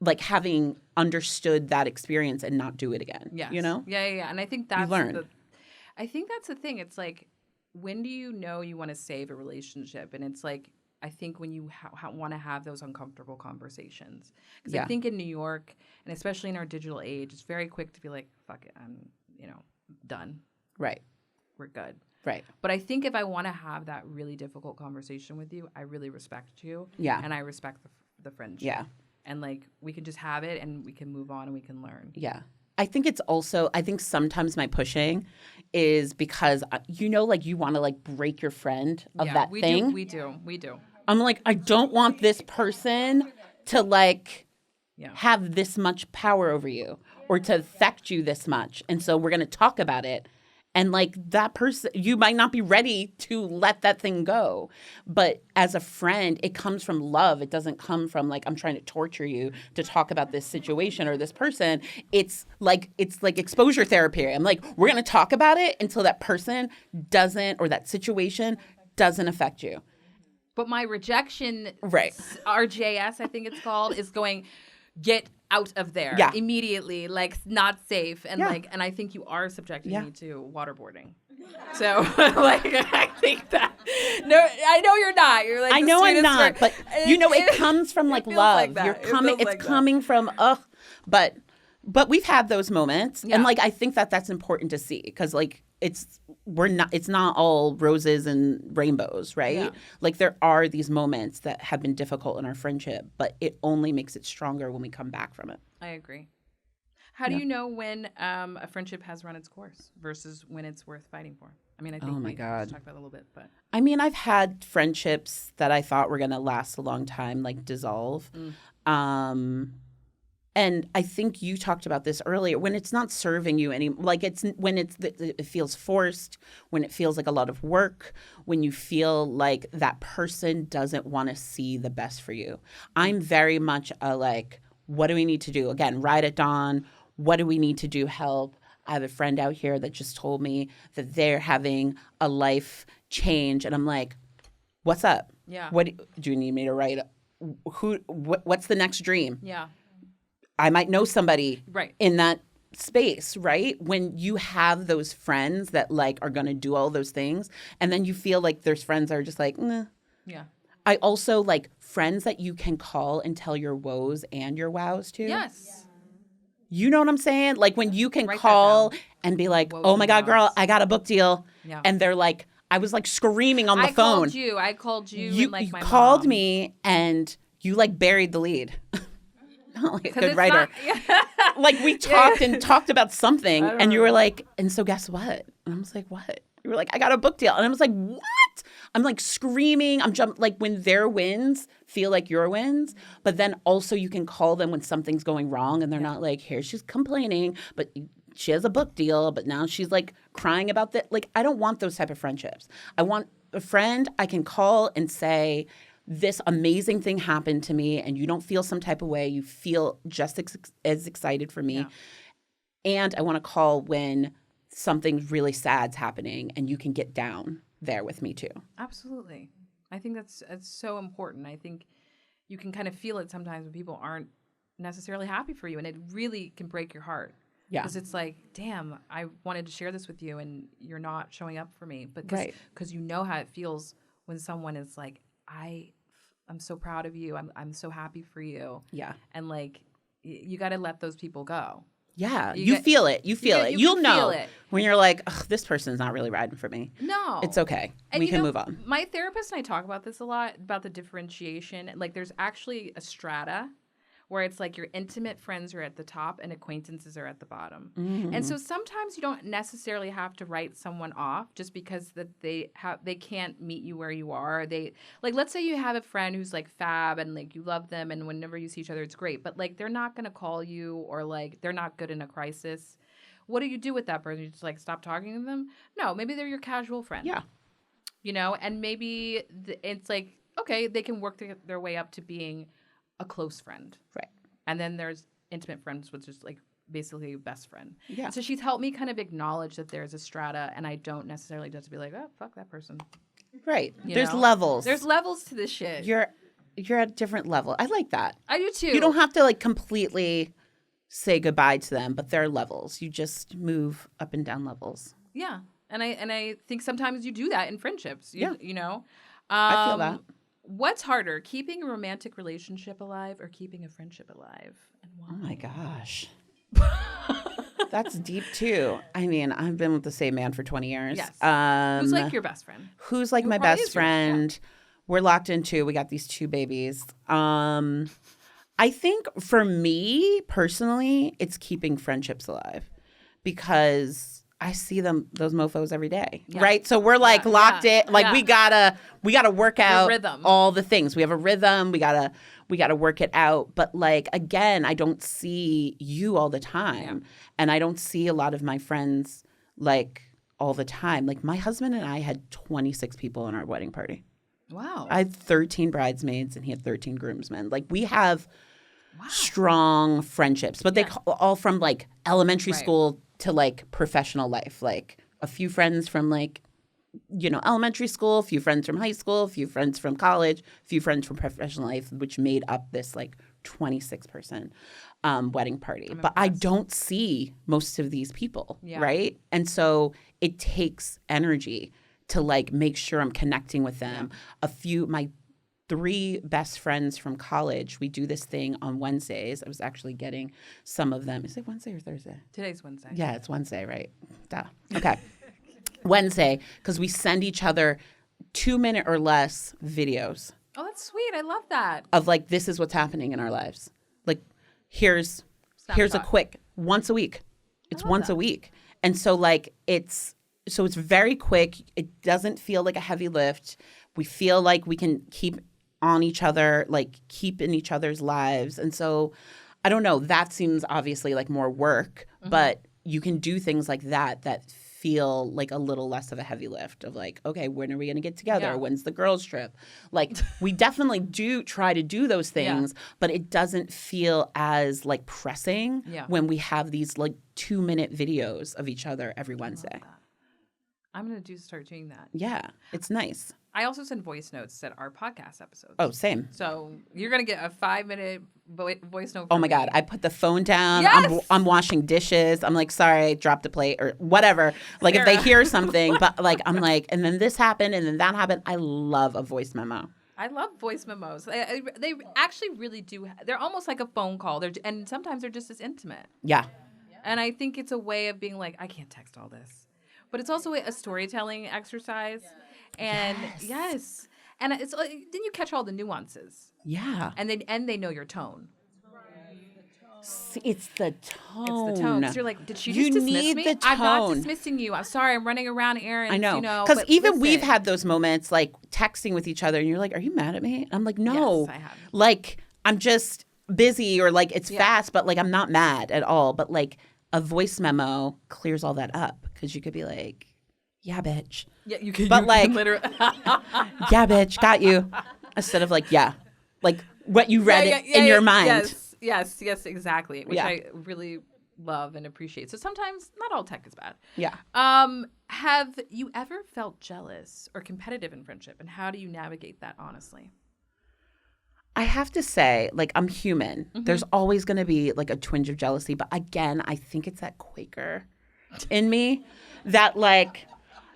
like, having understood that experience and not do it again. Yes. You know? Yeah. And I think that's I think that's the thing. It's like, when do you know you want to save a relationship? And it's like, I think when you want to have those uncomfortable conversations. Because I think in New York, and especially in our digital age, it's very quick to be like, fuck it, I'm, done. Right. We're good. Right. But I think if I want to have that really difficult conversation with you, I really respect you. Yeah. And I respect the friendship. Yeah. And, like, we can just have it and we can move on and we can learn. Yeah. I think sometimes my pushing is because, like, you want to, like, break your friend of that thing. We do. I'm like, I don't want this person to, like, have this much power over you or to affect you this much. And so we're going to talk about it. And, like, that person, you might not be ready to let that thing go. But as a friend, it comes from love. It doesn't come from, like, I'm trying to torture you to talk about this situation or this person. It's like exposure therapy. I'm like, we're going to talk about it until that person doesn't, or that situation doesn't affect you. But my rejection, RJS, I think it's called, is going, get out of there immediately, like, not safe. And and I think you are subjecting me to waterboarding. So, like, I think that, no, I know you're not. You're like, I know I'm not, but it comes from, like, love. Like it's coming from, but we've had those moments. And, like, I think that's important to see because, like, it's not all roses and rainbows, right? Yeah. Like, there are these moments that have been difficult in our friendship, but it only makes it stronger when we come back from it. I agree. How do you know when a friendship has run its course versus when it's worth fighting for? I mean, I think we talked about it a little bit, but I mean, I've had friendships that I thought were going to last a long time, like, dissolve. And I think you talked about this earlier, when it's not serving you any, like, it feels forced, when it feels like a lot of work, when you feel like that person doesn't want to see the best for you. I'm very much a, like, what do we need to do? Again, ride at dawn. What do we need to do? Help. I have a friend out here that just told me that they're having a life change. And I'm like, what's up? Yeah. What do you need me to write? What's the next dream? Yeah. I might know somebody Right. in that space, right? When you have those friends that like are going to do all those things, and then you feel like there's friends that are just like, nah. Yeah. I also like friends that you can call and tell your woes and your wows to. Yes. You know what I'm saying? Like when you can Write that call down. and be like, Woes oh my and God, girl, wows. I got a book deal. Yeah. And they're like, I was like screaming on the I phone. called you. You, and, like, you my called mom. me and you like buried the lead. Not like a 'Cause good it's writer. not- Like we talked and talked about something I don't and you were know. like, and so guess what? And I was like, what? You were like, I got a book deal. And I was like, what? I'm like screaming. I'm like when their wins feel like your wins, but then also you can call them when something's going wrong and they're not like, here she's complaining, but she has a book deal, but now she's like crying about that. Like, I don't want those type of friendships. I want a friend I can call and say, this amazing thing happened to me and you don't feel some type of way. You feel just as excited for me. Yeah. And I want to call when something really sad's happening and you can get down there with me too. Absolutely. I think that's so important. I think you can kind of feel it sometimes when people aren't necessarily happy for you, and it really can break your heart. Yeah. Because it's like, damn, I wanted to share this with you and you're not showing up for me. But Right. because you know how it feels when someone is like, I'm so proud of you. I'm so happy for you. Yeah. And like, you got to let those people go. Yeah. You You get- feel it. You feel it. you You'll can know feel it. when you're like, ugh, this person's not really riding for me. No. It's okay. And We you can know, move on. My therapist and I talk about this a lot, about the differentiation. Like there's actually a strata where it's like your intimate friends are at the top and acquaintances are at the bottom. Mm-hmm. And so sometimes you don't necessarily have to write someone off just because that they can't meet you where you are. They like, let's say you have a friend who's like fab and like you love them and whenever you see each other it's great, but like they're not going to call you or like they're not good in a crisis. What do you do with that person? You just like stop talking to them? No, maybe they're your casual friend. Yeah. You know, and maybe it's like, okay, they can work their way up to being a close friend. Right. And then there's intimate friends, which is like basically a best friend. Yeah. So she's helped me kind of acknowledge that there's a strata and I don't necessarily just be like, oh, fuck that person. Right. You There's know? levels. There's levels to this shit. You're at a different level. I like that. I do too. You don't have to like completely say goodbye to them, but there are levels. You just move up and down levels. Yeah. And I think sometimes you do that in friendships. You know? I feel that. What's harder, keeping a romantic relationship alive or keeping a friendship alive? And why? Oh my gosh. That's deep too. I mean, I've been with the same man for 20 years. Yes. Who's like your best friend? Who's like Who my probably best is your- yeah. friend. We're locked in two. We got these two babies. I think for me personally, it's keeping friendships alive because I see those mofos every day, Yeah. right? So we're like locked in, like we gotta work out rhythm. all the things. We have a rhythm. We gotta work it out. But like again, I don't see you all the time, and I don't see a lot of my friends like all the time. Like my husband and I had 26 people in our wedding party. Wow. I had 13 bridesmaids and he had 13 groomsmen. Like we have strong friendships, but they all from like elementary Right. school to like professional life. Like a few friends from like, you know, elementary school, a few friends from high school, a few friends from college, a few friends from professional life, which made up this like 26-person wedding party. But I don't see most of these people, right? And so it takes energy to like make sure I'm connecting with them. My 3 best friends from college, we do this thing on Wednesdays. I was actually getting some of them. Is it Wednesday or Thursday? Today's Wednesday. Yeah, it's Wednesday, right? Duh. Okay. Wednesday, because we send each other 2-minute or less videos Oh, that's sweet. I love that. of like, this is what's happening in our lives. Like, here's a Snapshot. quick, once a week. It's once a week. And so like, it's very quick. It doesn't feel like a heavy lift. We feel like we can keep on each other, like keep in each other's lives. And so I don't know, that seems obviously like more work, but you can do things like that feel like a little less of a heavy lift of like, okay, when are we going to get together? Yeah. When's the girls trip? Like we definitely do try to do those things, but it doesn't feel as like pressing when we have these like 2-minute videos of each other every Wednesday. I'm going to start doing that. Yeah, it's nice. I also send voice notes at our podcast episodes. Oh, same. So you're going to get a 5-minute voice note. Oh my God. I put the phone down. Yes! I'm washing dishes. I'm like, sorry, I dropped a plate or whatever. Like if they hear something, but like, I'm like, and then this happened and then that happened. I love a voice memo. I love voice memos. They actually really do. They're almost like a phone call. And sometimes they're just as intimate. Yeah. And I think it's a way of being like, I can't text all this. But it's also a storytelling exercise. And yes. And it's then you catch all the nuances. Yeah. And they know your tone. It's the tone. It's the tone. So you're like, did she You just dismiss need me? the I'm not tone. dismissing you. I'm sorry. I'm running around errands. I know. You know, Because but even we've listen. had those moments like texting with each other and you're like, are you mad at me? And I'm like, no. Yes, I have. Like, I'm just busy or like it's fast, but like I'm not mad at all. But like a voice memo clears all that up because you could be like, yeah, bitch. Yeah, you can. But you like, can literally. yeah, bitch, got you. Instead of like, yeah, like what you read in your mind. Yes, exactly. Which Yeah. I really love and appreciate. So sometimes not all tech is bad. Yeah. Have you ever felt jealous or competitive in friendship, and how do you navigate that honestly? I have to say, like, I'm human. Mm-hmm. There's always going to be like a twinge of jealousy. But again, I think it's that Quaker in me that like,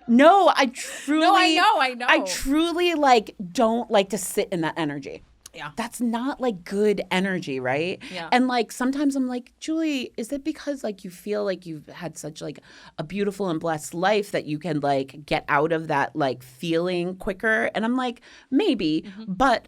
no, I truly. No, I know. I truly like don't like to sit in that energy. Yeah. That's not like good energy, right? Yeah. And like sometimes I'm like, Julie, is it because like you feel like you've had such like a beautiful and blessed life that you can like get out of that like feeling quicker? And I'm like, maybe, but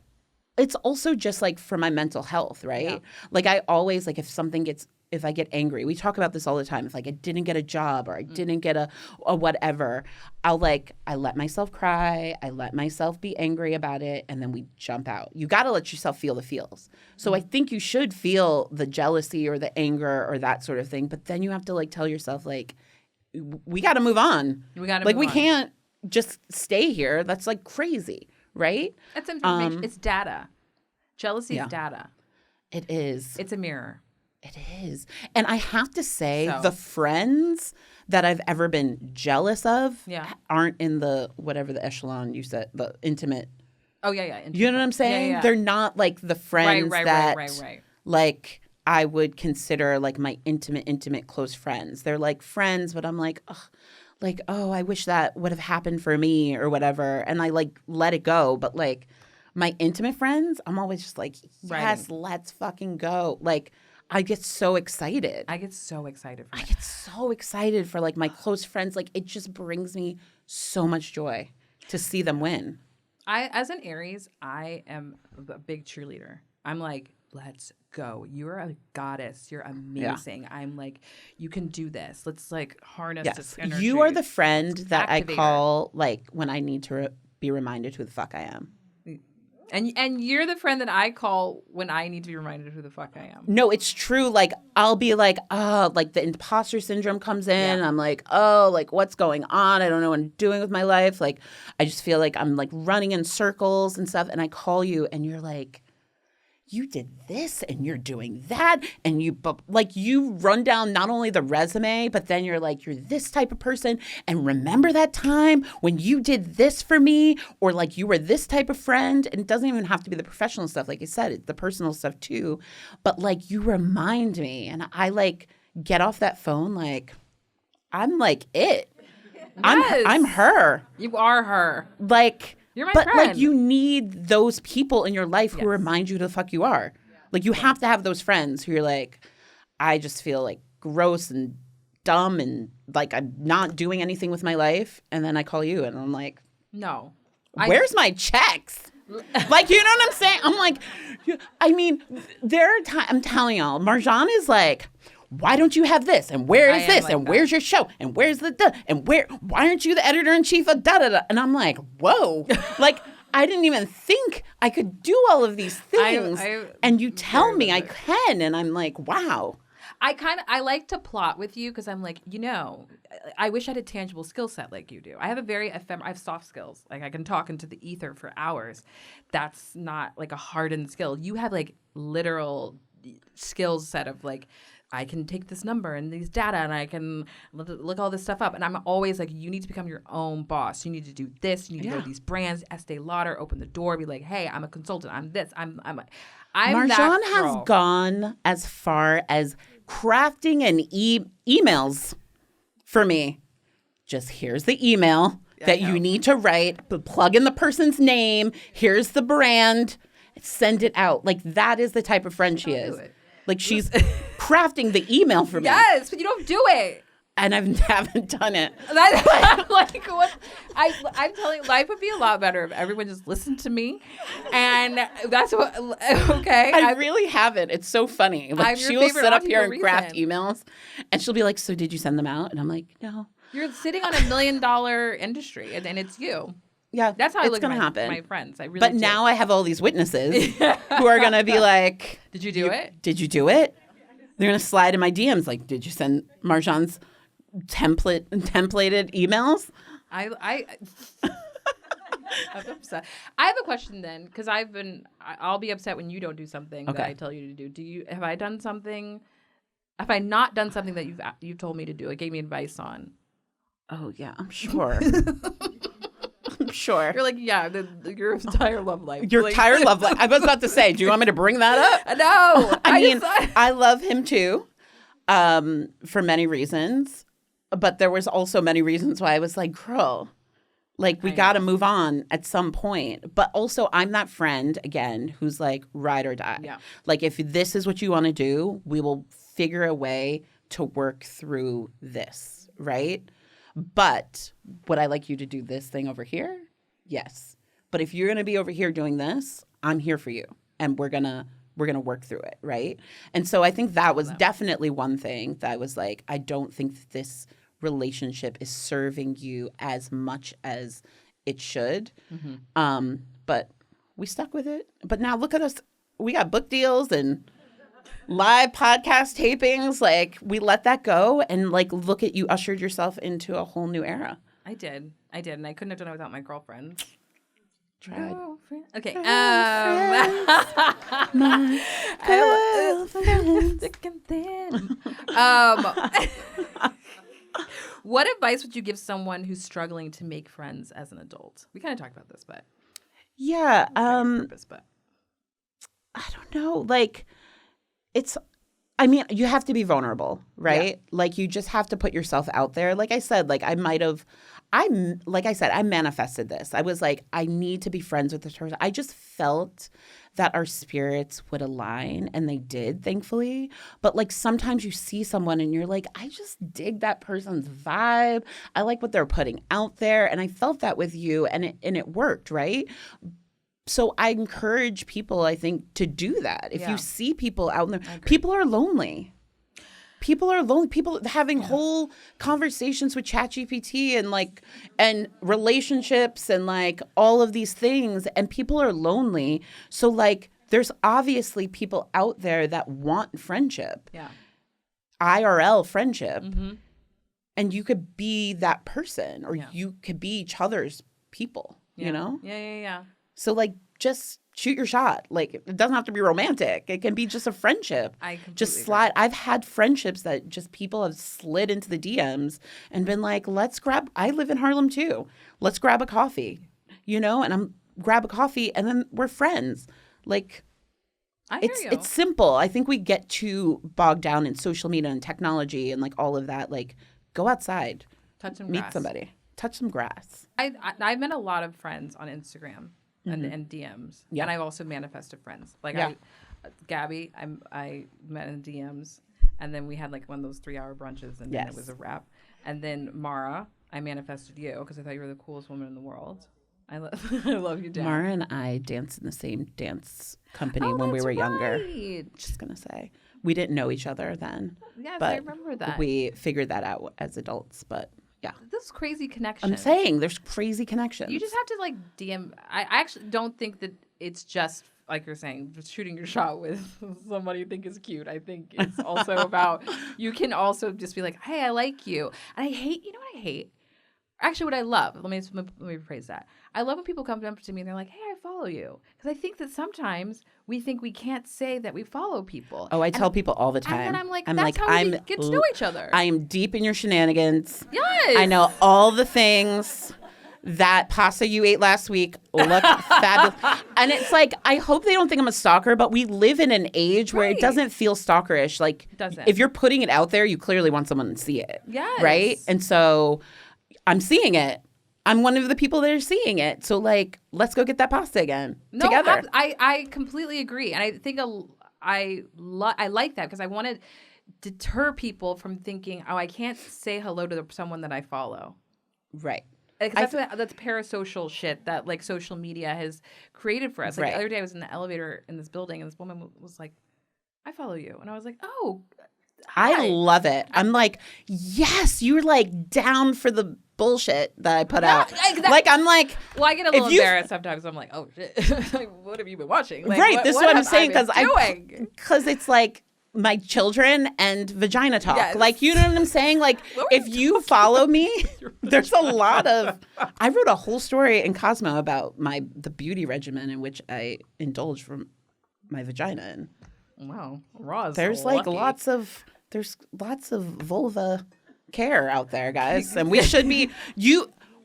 it's also just like for my mental health, right? Yeah. Like I always like if I get angry, we talk about this all the time. If like I didn't get a job or I didn't get a whatever, I let myself cry. I let myself be angry about it. And then we jump out. You got to let yourself feel the feels. So I think you should feel the jealousy or the anger or that sort of thing. But then you have to like tell yourself like, we got to move on. We got to like move we on. can't just stay here. That's like crazy, right? That's information. It's data. Jealousy yeah. is data. It is. It's a mirror. It is. And I have to say, So. the friends that I've ever been jealous of aren't in the whatever the echelon you said, the intimate. Oh, yeah. You know what I'm saying? Yeah. They're not like the friends that Right. like I would consider like my intimate close friends. They're like friends, but I'm like, oh, I wish that would have happened for me or whatever. And I like let it go. But like my intimate friends, I'm always just like, yes, let's fucking go. Like, I get so excited. I get so excited for I it. get so excited for like my close friends. Like it just brings me so much joy to see them win. As an Aries, I am a big cheerleader. I'm like, let's go. You're a goddess. You're amazing. Yeah. I'm like, you can do this. Let's like harness this energy. You are the friend that Activator. I call like when I need to be reminded who the fuck I am. And you're the friend that I call when I need to be reminded who the fuck I am. No, it's true. Like I'll be like, like the imposter syndrome comes in. I'm like, like what's going on? I don't know what I'm doing with my life. Like I just feel like I'm like running in circles and stuff. And I call you and you're like, you did this and you're doing that. And you run down not only the resume, but then you're like, you're this type of person. And remember that time when you did this for me, or like you were this type of friend. And it doesn't even have to be the professional stuff. Like I said, it's the personal stuff too. But like you remind me, and I like get off that phone. Like I'm like it. Yes. I'm her. You are her. Like, you're my but friend. like you need those people in your life who remind you who the fuck you are. Like you have to have those friends who you're like, I just feel like gross and dumb and like I'm not doing anything with my life. And then I call you and I'm like, no. Where's my checks? Like, you know what I'm saying? I'm like, I mean, there are times, I'm telling y'all, Marjon is like, why don't you have this? And where is this? Like and that. Where's your show? And where's and why aren't you the editor-in-chief of da-da-da? And I'm like, whoa. Like, I didn't even think I could do all of these things. And you tell me I can. And I'm like, wow. I like to plot with you because I'm like, I wish I had a tangible skill set like you do. I have I have soft skills. Like I can talk into the ether for hours. That's not like a hardened skill. You have like literal skills set of like, I can take this number and these data and I can look all this stuff up. And I'm always like, you need to become your own boss. You need to do this. You need to go to these brands, Estee Lauder, open the door, be like, hey, I'm a consultant. I'm this. I'm Marjon has gone as far as crafting an emails for me. Just here's the email that you need to write, but plug in the person's name. Here's the brand. Send it out. Like that is the type of friend she is. Like she's crafting the email for me. Yes, but you don't do it. And I haven't done it. Like what? I'm telling you, life would be a lot better if everyone just listened to me. And that's what. Okay, I really haven't. It's so funny. Like she will sit up here and craft emails, and she'll be like, "So did you send them out?" And I'm like, "No." You're sitting on $1 million industry, and it's you. Yeah, that's how I look at my friends. I really. But now I have all these witnesses who are gonna be like, "Did you do it? Did you do it?" They're gonna slide in my DMs like, "Did you send Marjon's templated emails?" I'm upset. I have a question then, because I'll be upset when you don't do something that I tell you to do. Have I done something? Have I not done something that you've told me to do? Like gave me advice on? Oh yeah, I'm sure. I'm sure. You're like, yeah, your entire love life. Your entire love life. I was about to say, do you want me to bring that up? No. I love him too, for many reasons. But there was also many reasons why I was like, girl, like we got to move on at some point. But also I'm that friend, again, who's like ride or die. Yeah. Like if this is what you want to do, we will figure a way to work through this, right? But would I like you to do this thing over here? Yes. But if you're going to be over here doing this, I'm here for you. And we're going to work through it, right? And so I think that was definitely one thing that I was like, I don't think this relationship is serving you as much as it should. Mm-hmm. But we stuck with it. But now look at us. We got book deals and live podcast tapings. Like we let that go and like look at you ushered yourself into a whole new era. I did. And I couldn't have done it without my girlfriend. Tried. Okay. My girlfriend. Thick and thin. What advice would you give someone who's struggling to make friends as an adult? We kind of talked about this, but yeah, purpose, but I don't know. Like, you have to be vulnerable, right? Yeah. Like, you just have to put yourself out there. Like I said, I manifested this. I was like, I need to be friends with this person. I just felt that our spirits would align, and they did, thankfully. But like sometimes you see someone and you're like, I just dig that person's vibe. I like what they're putting out there. And I felt that with you, and it worked, right? So I encourage people, I think, to do that. If you see people out there, people are lonely. People are lonely. People having whole conversations with ChatGPT and relationships and like all of these things, and people are lonely. So like there's obviously people out there that want friendship. Yeah. IRL friendship. Mm-hmm. And you could be that person, or you could be each other's people, you know? Yeah. So like just shoot your shot. Like it doesn't have to be romantic. It can be just a friendship. I completely just slide. Agree. I've had friendships that just people have slid into the DMs and been like, I live in Harlem too. Let's grab a coffee, and grab a coffee and then we're friends. Like it's simple. I think we get too bogged down in social media and technology and like all of that. Like go outside, meet somebody, touch some grass. I've met a lot of friends on Instagram. And DMs. Yeah. And I've also manifested friends. Like Gabby, I met in DMs, and then we had like one of those 3-hour brunches, and then it was a wrap. And then Mara, I manifested you because I thought you were the coolest woman in the world. I love you, Dan. Mara and I danced in the same dance company when we were younger. Right. Just gonna say, we didn't know each other then. Yes, but I remember that. We figured that out as adults, but. this crazy connection. I'm saying there's crazy connections. You just have to like DM. I actually don't think that it's just like you're saying, just shooting your shot with somebody you think is cute. I think it's also about, you can also just be like, hey, I like you. And I hate, you know what I hate? Actually, what I love, let me rephrase that. I love when people come up to me and they're like, hey, I follow you. Because I think that sometimes we think we can't say that we follow people. Oh, I tell people all the time. And then I'm like, that's how we get to know each other. I am deep in your shenanigans. Yes. I know all the things. That pasta you ate last week looked fabulous. And it's like, I hope they don't think I'm a stalker, but we live in an age where it doesn't feel stalkerish. Like, if you're putting it out there, you clearly want someone to see it. Yes. Right? And so I'm seeing it. I'm one of the people that are seeing it. So, like, let's go get that pasta again together. I completely agree. And I think I like that because I want to deter people from thinking, oh, I can't say hello to someone that I follow. Right. That's parasocial shit that like social media has created for us. Like the other day I was in the elevator in this building and this woman was like, I follow you. And I was like, oh, hi. I love it. I'm like, yes, you're like down for the bullshit that I put out. Exactly. Like, I'm like, well, I get a little embarrassed sometimes. I'm like, oh shit, like, what have you been watching? Like, right. This is what I'm saying because it's like my children and vagina talk. Yes. Like, you know what I'm saying? Like, if you follow me, there's a lot of. I wrote a whole story in Cosmo about the beauty regimen in which I indulge from my vagina. And wow, Roz, there's like lots of vulva care out there, guys, and we should be.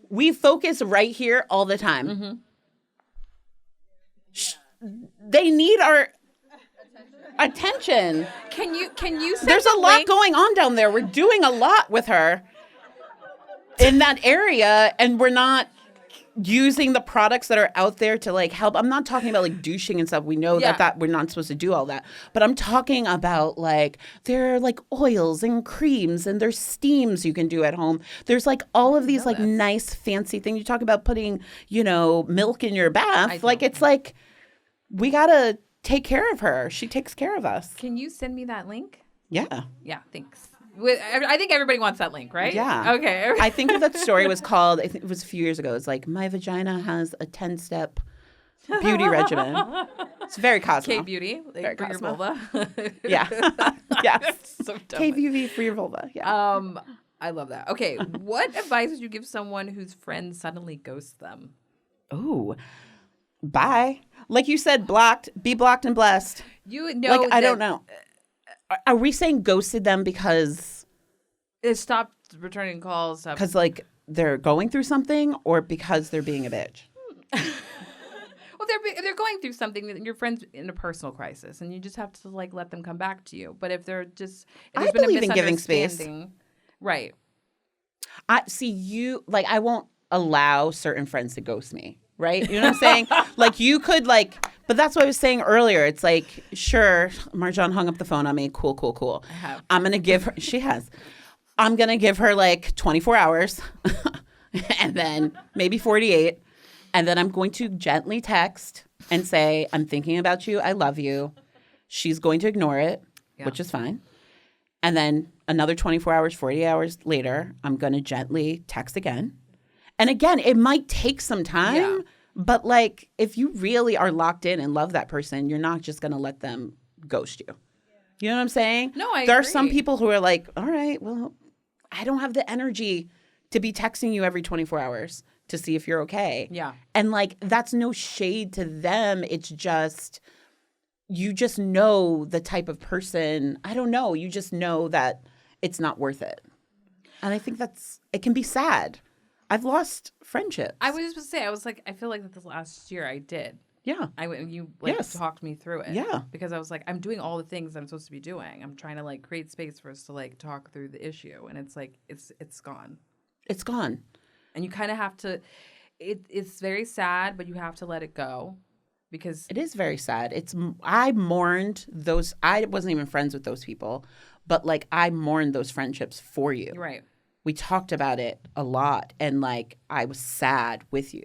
We focus right here all the time. Mm-hmm. They need our attention. Can you send There's a lot going on down there. We're doing a lot with her in that area, and we're not using the products that are out there to like help. I'm not talking about like douching and stuff. We know that we're not supposed to do all that. But I'm talking about like there are like oils and creams and there's steams you can do at home. There's like all of these like nice fancy things. You talk about putting, milk in your bath. Like it's like we gotta take care of her. She takes care of us. Can you send me that link? Yeah. Yeah, thanks. I think everybody wants that link, right? Yeah. Okay. I think that story was called, I think it was a few years ago. It's like, my vagina has a 10-step beauty regimen. It's very Cosmo. K-beauty. Very for Cosmo. your vulva. Yeah. Yes. So dumb. K-beauty for your vulva. Yeah. I love that. Okay. What advice would you give someone whose friends suddenly ghost them? Ooh. Bye. Like you said, blocked. Be blocked and blessed. You know. Like, I don't know. Are we saying ghosted them because it stopped returning calls? Because like they're going through something, or because they're being a bitch? Well, they're going through something that your friend's in a personal crisis, and you just have to like let them come back to you. But if there's I been believe a in giving space. Right? I see you like I won't allow certain friends to ghost me. Right? You know what I'm saying? Like you could like. But that's what I was saying earlier. It's like, sure, Marjon hung up the phone on me. Cool. I have. I'm going to give her, she has. I'm going to give her like 24 hours and then maybe 48. And then I'm going to gently text and say, I'm thinking about you. I love you. She's going to ignore it, which is fine. And then another 24 hours, 48 hours later, I'm going to gently text again. And again, it might take some time. Yeah. But, like, if you really are locked in and love that person, you're not just going to let them ghost you. You know what I'm saying? No, I agree. There are some people who are like, all right, well, I don't have the energy to be texting you every 24 hours to see if you're okay. Yeah. And, like, that's no shade to them. It's just, you just know the type of person. I don't know. You just know that it's not worth it. And I think it can be sad. I've lost friendships. I was just going to say, I was like, I feel like that this last year I did. Yeah. You talked me through it. Yeah. Because I was like, I'm doing all the things I'm supposed to be doing. I'm trying to like create space for us to like talk through the issue. And it's like, it's gone. It's gone. And you kind of have to, it's very sad, but you have to let it go because. It is very sad. I mourned those, I wasn't even friends with those people, but like I mourned those friendships for you. Right. We talked about it a lot, and, like, I was sad with you.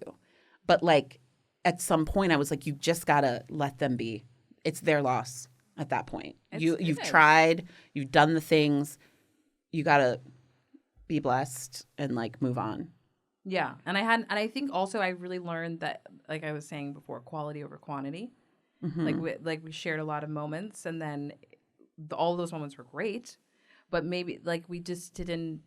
But, like, at some point, I was like, you just got to let them be. It's their loss at that point. You've tried. You've done the things. You got to be blessed, and like move on. Yeah. And I think also I really learned that, like I was saying before, quality over quantity. Like we shared a lot of moments, and then all of those moments were great, but maybe like we didn't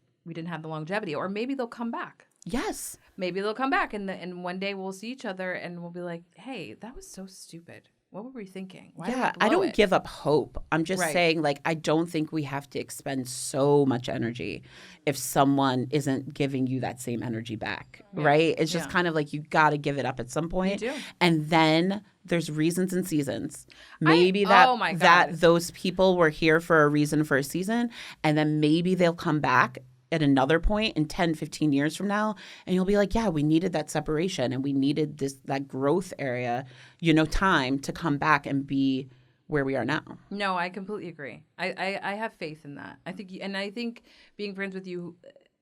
have the longevity, or maybe they'll come back. Yes. Maybe they'll come back, and one day we'll see each other and we'll be like, hey, that was so stupid. What were we thinking? Why did we I blow don't it? give up hope. I'm just saying, like, I don't think we have to expend so much energy if someone isn't giving you that same energy back, right? It's just kind of like you got to give it up at some point. You do. And then there's reasons and seasons. Maybe that those people were here for a reason for a season, and then maybe they'll come back at another point in 10, 15 years from now, and you'll be like, yeah, we needed that separation and we needed that growth area, time to come back and be where we are now. No, I completely agree. I have faith in that. I think being friends with you.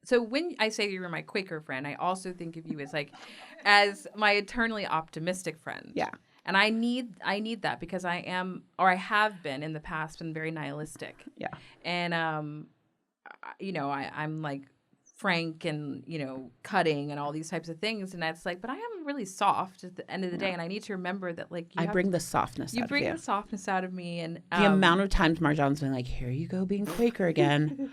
So when I say you're my Quaker friend, I also think of you as my eternally optimistic friend. Yeah. And I need that because I have been in the past been very nihilistic. Yeah. And I'm like frank and cutting and all these types of things, and that's like, but I am really soft at the end of the day, and I need to remember that like I bring the softness. You bring the softness out of me, and the amount of times Marjon's been like, "Here you go, being Quaker again,"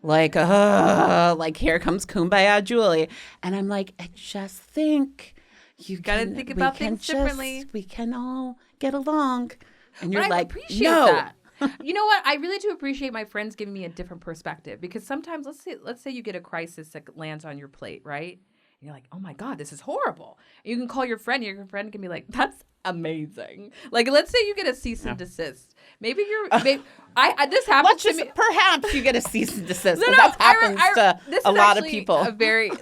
like here comes Kumbaya Julie, and I'm like, I just think you gotta think about things differently. We can all get along, and you're but like, I appreciate no. that. You know what? I really do appreciate my friends giving me a different perspective, because sometimes let's say you get a crisis that lands on your plate, right? And you're like, oh my God, this is horrible. And you can call your friend. Your friend can be like, that's amazing. Like, let's say you get a cease and desist. Maybe this happens to me. Perhaps you get a cease and desist. No, that happens to a lot of people.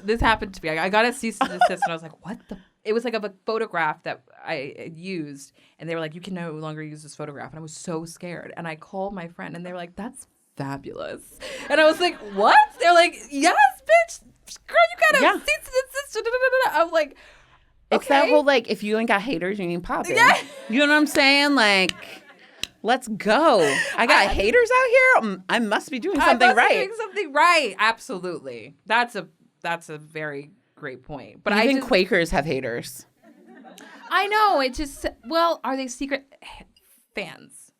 This happened to me. I got a cease and desist, and I was like, what the? It was like of a photograph that I used, and they were like, you can no longer use this photograph. And I was so scared. And I called my friend, and they were like, that's fabulous. And I was like, what? They're like, yes, bitch. Girl, you got to cease and desist. I'm like, okay. It's that whole, like, if you ain't got haters, you ain't popping. Yeah. You know what I'm saying? Like, let's go. I got haters out here. I must be doing something right. Absolutely. That's a very great point. But even Quakers have haters. I know. It just, are they secret fans?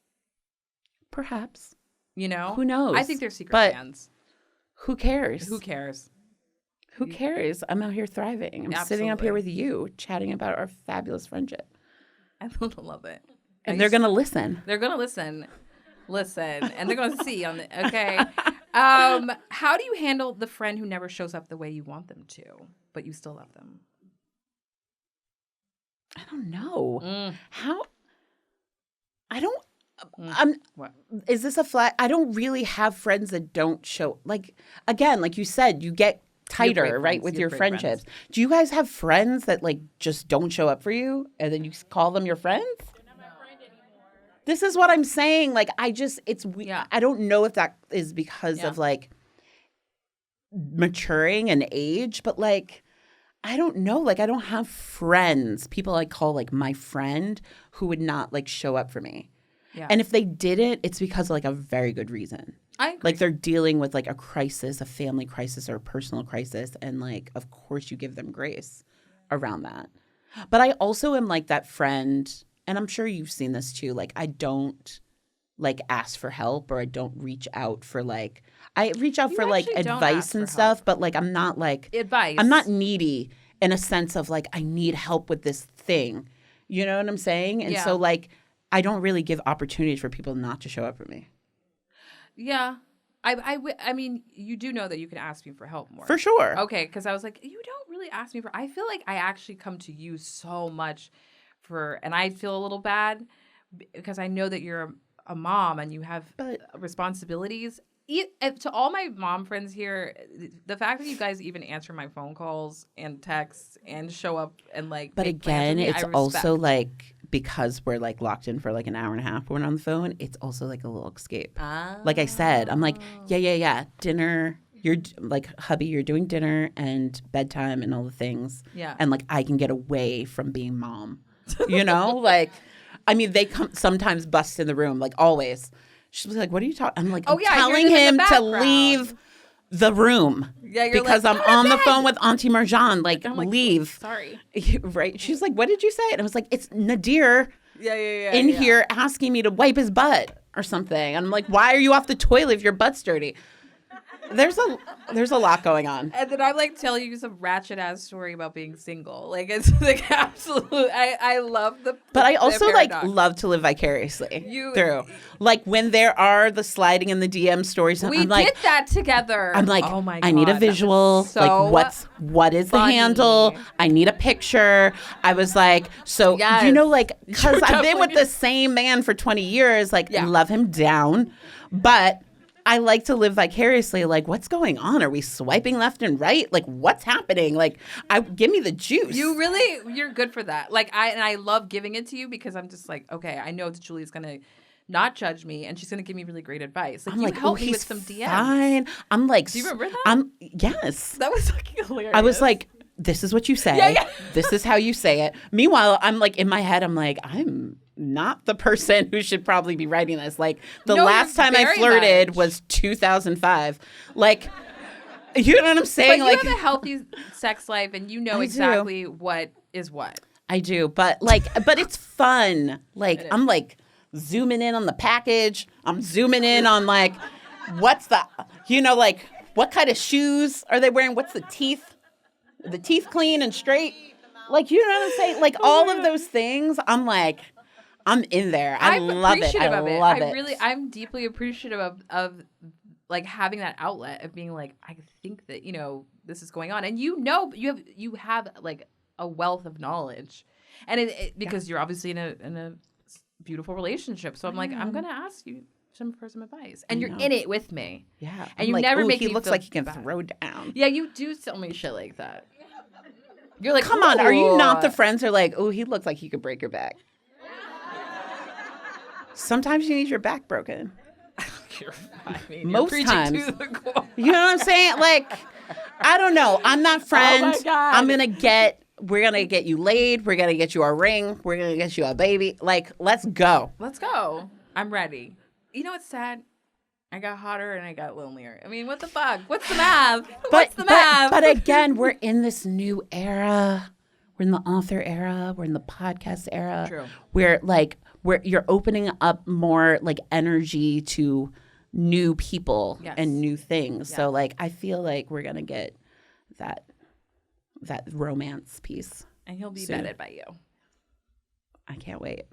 Perhaps. Who knows? I think they're secret fans. Who cares? Who cares? Who cares? I'm out here thriving. I'm sitting up here with you, chatting about our fabulous friendship. I love it. And they're going to listen. They're going to listen. And they're going to see on the, okay. How do you handle the friend who never shows up the way you want them to, but you still love them? I don't know. How? I don't. What? Is this a flat? I don't really have friends that don't show. Like, again, like you said, you get tighter, right, with your friendships. Do you guys have friends that like just don't show up for you, and then you call them your friends? This is what I'm saying. Like, I don't know if that is because of like maturing and age, but like, I don't know. Like, I don't have friends, people I call like my friend, who would not like show up for me. Yeah. And if they didn't, it's because of like a very good reason. I agree. Like, they're dealing with like a crisis, a family crisis or a personal crisis. And like, of course you give them grace around that. But I also am like that friend, and I'm sure you've seen this too. Like, I don't like ask for help, or I don't reach out for like, I reach out for like advice and stuff, but like, I'm not like advice. I'm not needy in a sense of like, I need help with this thing. You know what I'm saying? And so like, I don't really give opportunities for people not to show up for me. Yeah. I mean, you do know that you can ask me for help more. For sure. Okay, because I was like, you don't really ask me for... I feel like I actually come to you so much and I feel a little bad because I know that you're a mom and you have responsibilities. To all my mom friends here, the fact that you guys even answer my phone calls and texts and show up and like... But again, it's also like... because we're like locked in for like an hour and a half when we're on the phone, it's also like a little escape. Like I said, I'm like, yeah, dinner. You're like, hubby, you're doing dinner and bedtime and all the things. Yeah. And like, I can get away from being mom. Like, I mean, they sometimes bust in the room, like always. She's like, what are you talking? I'm like, I'm telling him to leave the room. Yeah, you're because like, I'm on the phone with Auntie Marjon. Like, I'm like, leave. Sorry. Right? She's like, what did you say? And I was like, it's Nadir Yeah. in here asking me to wipe his butt or something. And I'm like, why are you off the toilet if your butt's dirty? There's a lot going on. And then I like tell you some ratchet ass story about being single. Like it's like absolute. I love the. But I also the like paradox. love to live vicariously through. Like when there are the sliding in the DM stories, We I'm like, did that together. I'm like, oh my God, I need a that is visual. so Like, what is funny. the handle? I need a picture. I was like, so, Yes. you know, like, because You're I've been with definitely- the same man for 20 years. Like, Yeah. I love him down. But I like to live vicariously. Like, what's going on? Are we swiping left and right? Like, what's happening? Like, give me the juice. You're good for that. Like I love giving it to you because I'm just like, okay, I know that Julie's gonna not judge me and she's gonna give me really great advice. Like, I'm you like, help oh, me with he's some DMs. fine. I'm like, Do you remember that? Yes. That was fucking hilarious. I was like, this is what you say. Yeah. This is how you say it. Meanwhile, I'm like, in my head, I'm like, I'm not the person who should probably be writing this. Like, the No, last you're time I very flirted much. was 2005. Like, you know what I'm saying? But Like, you have a healthy sex life and you know I do. exactly what is what. I do. But it's fun. Like, I'm like zooming in on the package. I'm zooming in on like, what's the, like, what kind of shoes are they wearing? What's the teeth? The teeth clean and straight? Like, you know what I'm saying? Like, all of those things, I'm like, I'm in there. I'm love it. appreciative I of it. love it. I'm deeply appreciative of like having that outlet of being like, I think that, this is going on. And you have like a wealth of knowledge. And because you're obviously in a beautiful relationship. So I'm like, I'm going to ask you for some advice. And you're in it with me. Yeah. And I'm you like, never ooh, make he me looks feel like he can bad. throw down. Yeah, you do tell me shit like that. You're like, Come on. Are you not the "Ooh." friends who are like, oh, he looks like he could break your back? Sometimes you need your back broken. Most times. You know what I'm saying? Like, I don't know. I'm not friends. God. We're going to get you laid. We're going to get you a ring. We're going to get you a baby. Like, let's go. Let's go. I'm ready. You know what's sad? I got hotter and I got lonelier. I mean, what the fuck? What's the math? What's the math? But again, we're in this new era. We're in the author era. We're in the podcast era. True. You're opening up more like energy to new people Yes. and new things. Yes. So like, I feel like we're going to get that romance piece. And he'll be soon. vetted by you. I can't wait.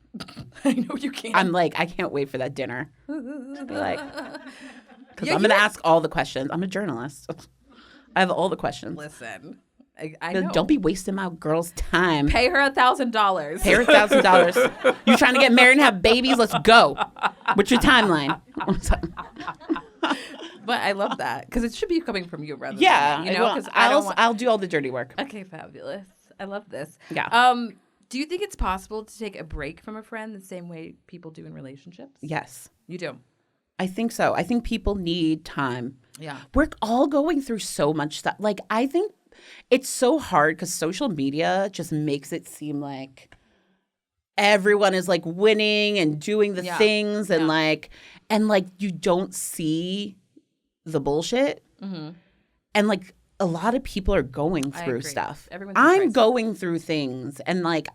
I know you can. I'm like, I can't wait for that dinner. To be like, because Yeah, I'm going to ask all the questions. I'm a journalist. I have all the questions. Listen, I know. Don't be wasting my girl's time. Pay her $1,000. Pay her $1,000. You trying to get married and have babies? Let's go. What's your timeline? But I love that because it should be coming from you rather Yeah, than me, you know, because I'll do all the dirty work. Okay, fabulous. I love this. Yeah. Do you think it's possible to take a break from a friend the same way people do in relationships? Yes, You do. I think so. I think people need time. Yeah. We're all going through so much stuff. Like, I think it's so hard because social media just makes it seem like everyone is like winning and doing the things and like you don't see the bullshit. Mm-hmm. And like a lot of people are going through agree. stuff. Everyone's in I'm crisis. going through things and like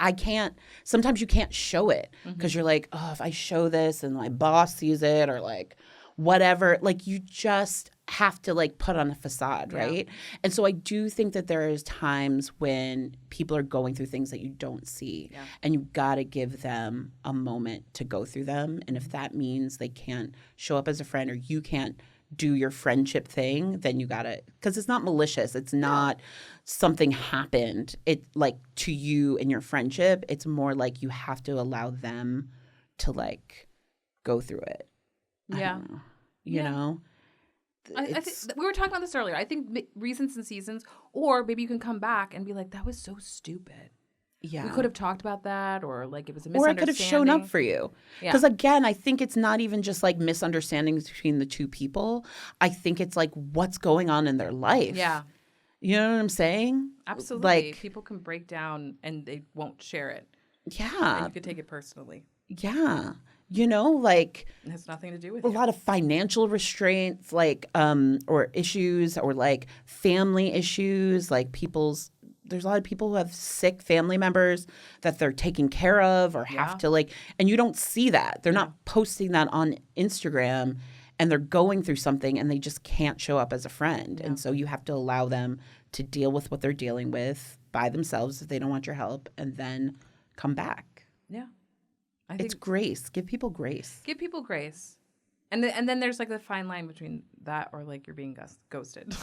sometimes you can't show it because you're like, oh, if I show this and my boss sees it or like whatever, like you just have to like put on a facade, right? And so I do think that there is times when people are going through things that you don't see and you got to give them a moment to go through them. And if that means they can't show up as a friend or you can't do your friendship thing, then you gotta, because it's not malicious. It's not something happened like to you and your friendship. It's more like you have to allow them to like go through it. I don't know. You know? I think we were talking about this earlier. I think reasons and seasons, or maybe you can come back and be like, that was so stupid. Yeah. We could have talked about that, or like it was a Or misunderstanding. I could have shown up for you. Because again, I think it's not even just like misunderstandings between the two people. I think it's like what's going on in their life. Yeah. You know what I'm saying? Absolutely. Like, people can break down and they won't share it. yeah. And you could take it personally. Yeah. You know, like It has nothing to do with a you. lot of financial restraints, like, or issues, or like family issues, like there's a lot of people who have sick family members that they're taking care of or have to like, and you don't see that. They're not posting that on Instagram, and they're going through something and they just can't show up as a friend. And so you have to allow them to deal with what they're dealing with by themselves if they don't want your help, and then come back. Yeah. I think It's grace. Give people grace. give people grace. And then there's like the fine line between that or like you're being ghosted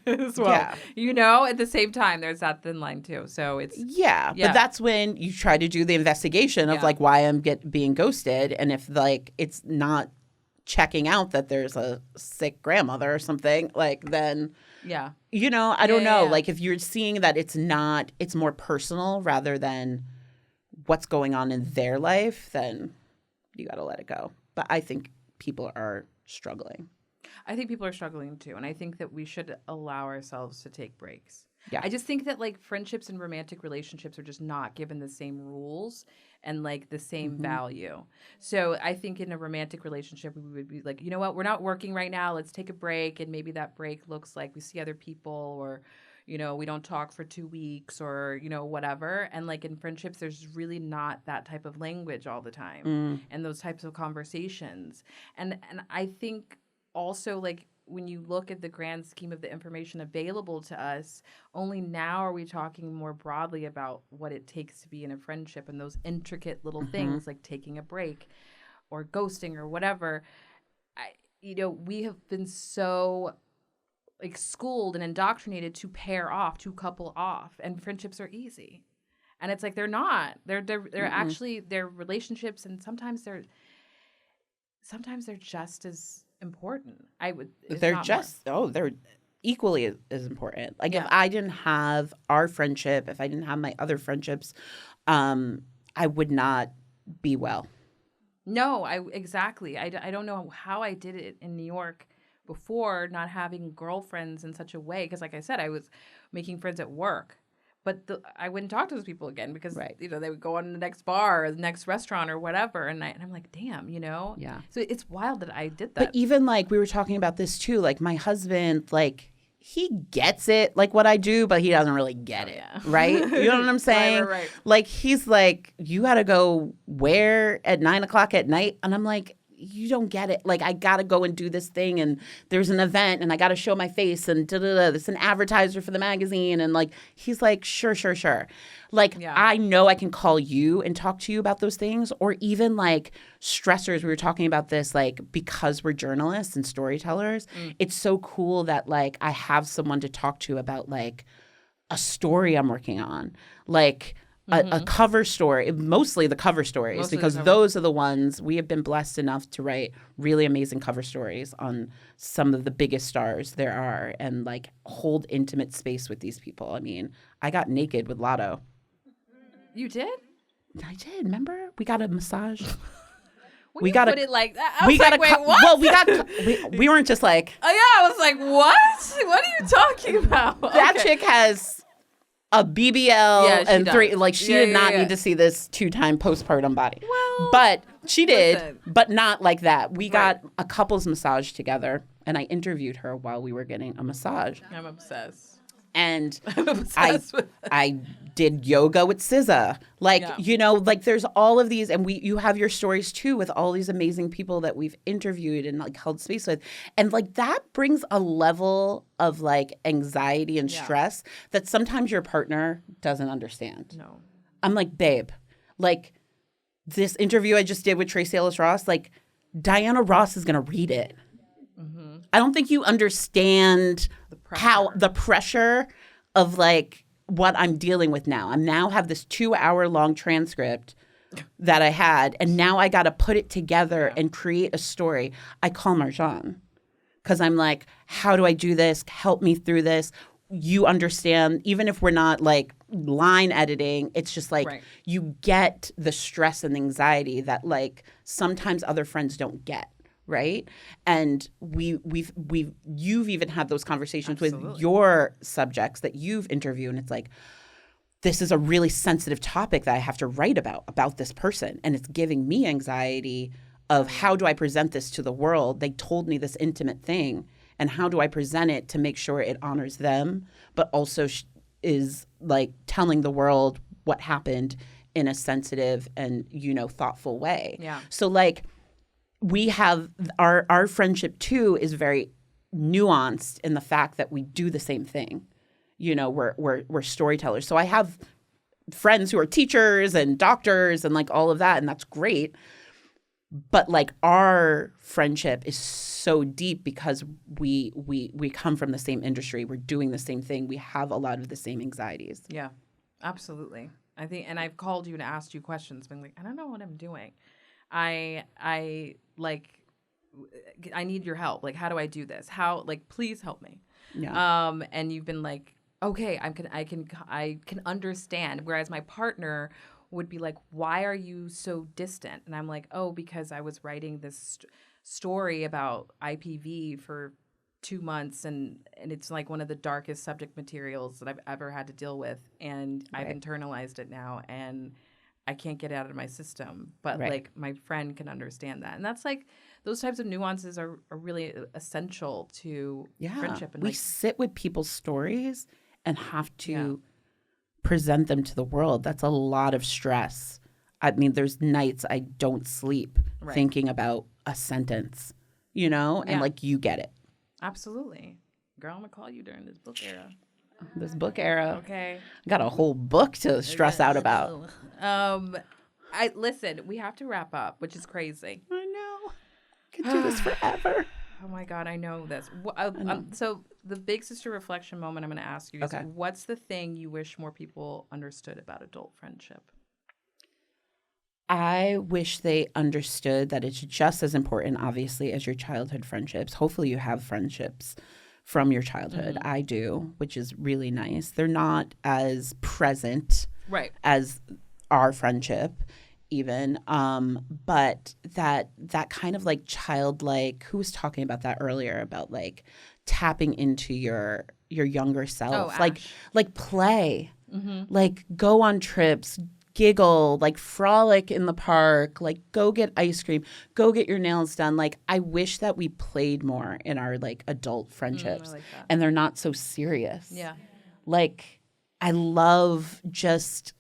as well. Yeah. You know, at the same time, there's that thin line too. So it's Yeah, but that's when you try to do the investigation of like why I'm being ghosted, and if like it's not checking out that there's a sick grandmother or something, like then you know, I don't know. Like if you're seeing that it's more personal rather than what's going on in their life, then you got to let it go. But I think people are struggling. I think people are struggling too. And I think that we should allow ourselves to take breaks. Yeah. I just think that like friendships and romantic relationships are just not given the same rules and like the same value. So I think in a romantic relationship, we would be like, you know what, we're not working right now. Let's take a break. And maybe that break looks like we see other people, or, you know, we don't talk for 2 weeks, or, you know, whatever. And like in friendships, there's really not that type of language all the time and those types of conversations. And I think also like when you look at the grand scheme of the information available to us, only now are we talking more broadly about what it takes to be in a friendship and those intricate little things like taking a break or ghosting or whatever. You know, we have been so like schooled and indoctrinated to pair off, to couple off, and friendships are easy. And it's like they're not. They're actually they're relationships, and sometimes they're just as important. They're equally as important. Like if I didn't have our friendship, if I didn't have my other friendships, I would not be well. No, exactly. I don't know how I did it in New York before, not having girlfriends in such a way, because like I said, I was making friends at work. But I wouldn't talk to those people again because, you know, they would go on to the next bar or the next restaurant or whatever. And I'm like, damn, you know? Yeah. So it's wild that I did that. But even like we were talking about this too, like my husband, like he gets it, like what I do, but he doesn't really get it. Right? You know what I'm saying? Right. Like he's like, you got to go where at 9:00 at night? And I'm like, you don't get it. Like, I got to go and do this thing, and there's an event, and I got to show my face, and there's an advertiser for the magazine. And, like, he's like, sure. Like, I know I can call you and talk to you about those things, or even, like, stressors. We were talking about this, like, because we're journalists and storytellers, it's so cool that, like, I have someone to talk to about, like, a story I'm working on. Like, a cover story, mostly the cover stories, because those are the ones we have been blessed enough to write really amazing cover stories on some of the biggest stars there are, and like hold intimate space with these people. I mean, I got naked with Lotto. You did? I did. Remember? We got a massage. We got it like that. Wait, what? Well, we weren't just like. Oh yeah, I was like, what? What are you talking about? That chick has a BBL and does. 3, like she did not need to see this 2-time postpartum body. Well, but she did, but not like that. We got a couples massage together, and I interviewed her while we were getting a massage. I'm obsessed. And I did yoga with SZA. Like, you know, like there's all of these, and you have your stories too with all these amazing people that we've interviewed and like held space with. And like that brings a level of like anxiety and stress that sometimes your partner doesn't understand. No. I'm like, babe, like this interview I just did with Tracee Ellis Ross, like Diana Ross is going to read it. I don't think you understand how the pressure of like what I'm dealing with now. I now have this 2-hour-long transcript that I had, and now I got to put it together and create a story. I call Marjon because I'm like, how do I do this? Help me through this. You understand, even if we're not like line editing, it's just like you get the stress and anxiety that like sometimes other friends don't get. Right. And you've even had those conversations with your subjects that you've interviewed. And it's like, this is a really sensitive topic that I have to write about this person. And it's giving me anxiety of how do I present this to the world? They told me this intimate thing. And how do I present it to make sure it honors them, but also is like telling the world what happened in a sensitive and, thoughtful way. Yeah. So like we have our friendship too is very nuanced in the fact that we do the same thing. We're storytellers. So I have friends who are teachers and doctors and like all of that, and that's great. But like our friendship is so deep because we come from the same industry. We're doing the same thing. We have a lot of the same anxieties. Yeah, absolutely. I think, and I've called you and asked you questions, being like, I don't know what I'm doing. I need your help. Like, how do I do this? How, like, please help me. Yeah. And you've been like, okay, I can understand. Whereas my partner would be like, why are you so distant? And I'm like, oh, because I was writing this story about IPV for 2 months, and it's like one of the darkest subject materials that I've ever had to deal with, and I've internalized it now, and I can't get it out of my system. But like my friend can understand that, and that's like those types of nuances are really essential to friendship. And we sit with people's stories and have to present them to the world. That's a lot of stress. I mean, there's nights I don't sleep thinking about a sentence, and like you get it. Absolutely. Girl, I'm going to call you during this book era. This book era. Okay. I got a whole book to stress out about. Listen, we have to wrap up, which is crazy. I know. I could do this forever. Oh my God, I know this. So the big sister reflection moment I'm going to ask you is, what's the thing you wish more people understood about adult friendship? I wish they understood that it's just as important, obviously, as your childhood friendships. Hopefully you have friendships from your childhood. Mm-hmm. I do, which is really nice. They're not as present as our friendship even. But that kind of like childlike, who was talking about that earlier, about like tapping into your younger self, like play, like go on trips, giggle, like frolic in the park, like go get ice cream, go get your nails done. Like I wish that we played more in our like adult friendships, and they're not so serious. Yeah. Like I love just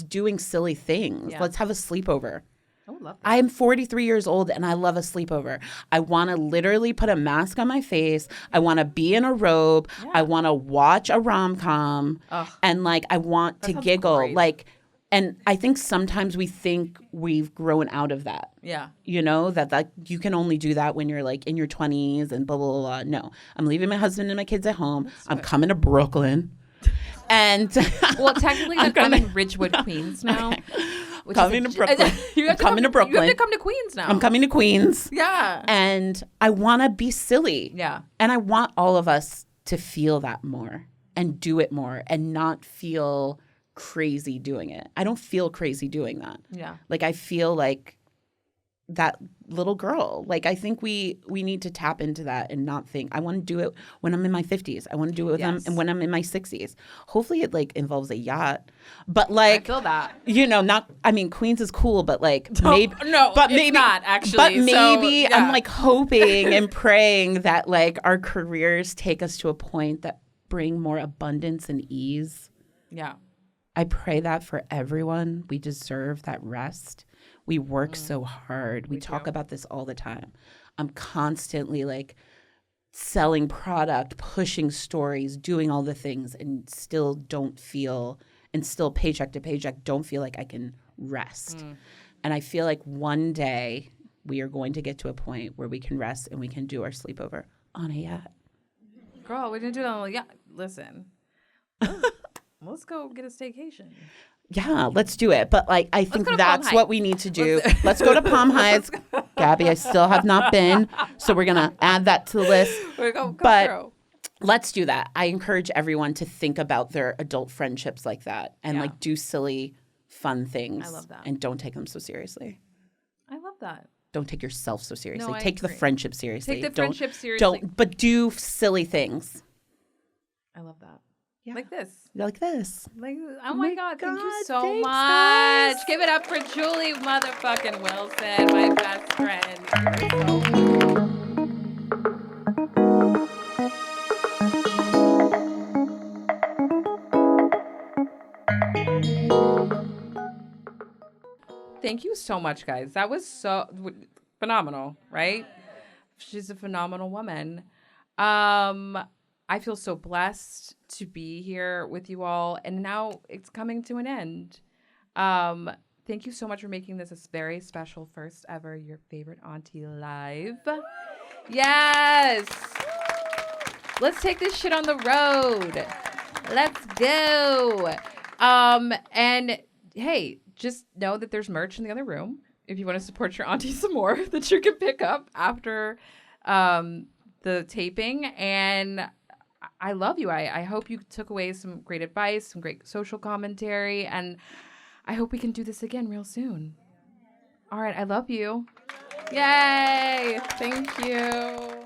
doing silly things. Yeah. Let's have a sleepover. Oh, love that. I'm 43 years old and I love a sleepover. I want to literally put a mask on my face. I want to be in a robe. Yeah. I want to watch a rom-com. And like I want to giggle. Great. Like, and I think sometimes we think we've grown out of that. Yeah. That you can only do that when you're like in your 20s and blah, blah, blah. No, I'm leaving my husband and my kids at home. I'm coming to Brooklyn. And well, technically, I'm in Ridgewood, Queens now. Coming to Brooklyn. You have to come to Queens now. I'm coming to Queens. Yeah. And I want to be silly. Yeah. And I want all of us to feel that more and do it more and not feel crazy doing it. I don't feel crazy doing that. Yeah. Like I feel like that little girl. Like I think we need to tap into that and not think I want to do it when I'm in my 50s. I want to do it with them and when I'm in my 60s. Hopefully it like involves a yacht. But like I feel that. Not I mean Queens is cool, but like maybe it's not actually. But maybe I'm like hoping and praying that like our careers take us to a point that bring more abundance and ease. Yeah. I pray that for everyone. We deserve that rest. We work so hard. We talk about this all the time. I'm constantly like selling product, pushing stories, doing all the things, and still paycheck to paycheck, don't feel like I can rest. And I feel like one day we are going to get to a point where we can rest and we can do our sleepover on a yacht. Girl, we didn't do that on a yacht. Listen, let's go get a staycation. Yeah, let's do it. But like, I think that's what we need to do. Let's go to Palm Heights. Gabby, I still have not been. So we're going to add that to the list. But let's do that. I encourage everyone to think about their adult friendships like that and like do silly, fun things. I love that. And don't take them so seriously. I love that. Don't take yourself so seriously. No, take the friendship seriously. Take the friendship seriously. But do silly things. I love that. Yeah. Like this. Like this. Like, oh my God, thank you God, so thanks, much. guys. Give it up for Julee motherfucking Wilson, my best friend. You're so Thank you so much, guys. That was so phenomenal, right? She's a phenomenal woman. I feel so blessed to be here with you all, and now it's coming to an end. Thank you so much for making this a very special first ever Your Favorite Auntie Live. Yes! Let's take this shit on the road. Let's go. And hey, just know that there's merch in the other room if you want to support your auntie some more that you can pick up after the taping. And I love you. I hope you took away some great advice, some great social commentary, and I hope we can do this again real soon. All right, I love you. Yay! Thank you.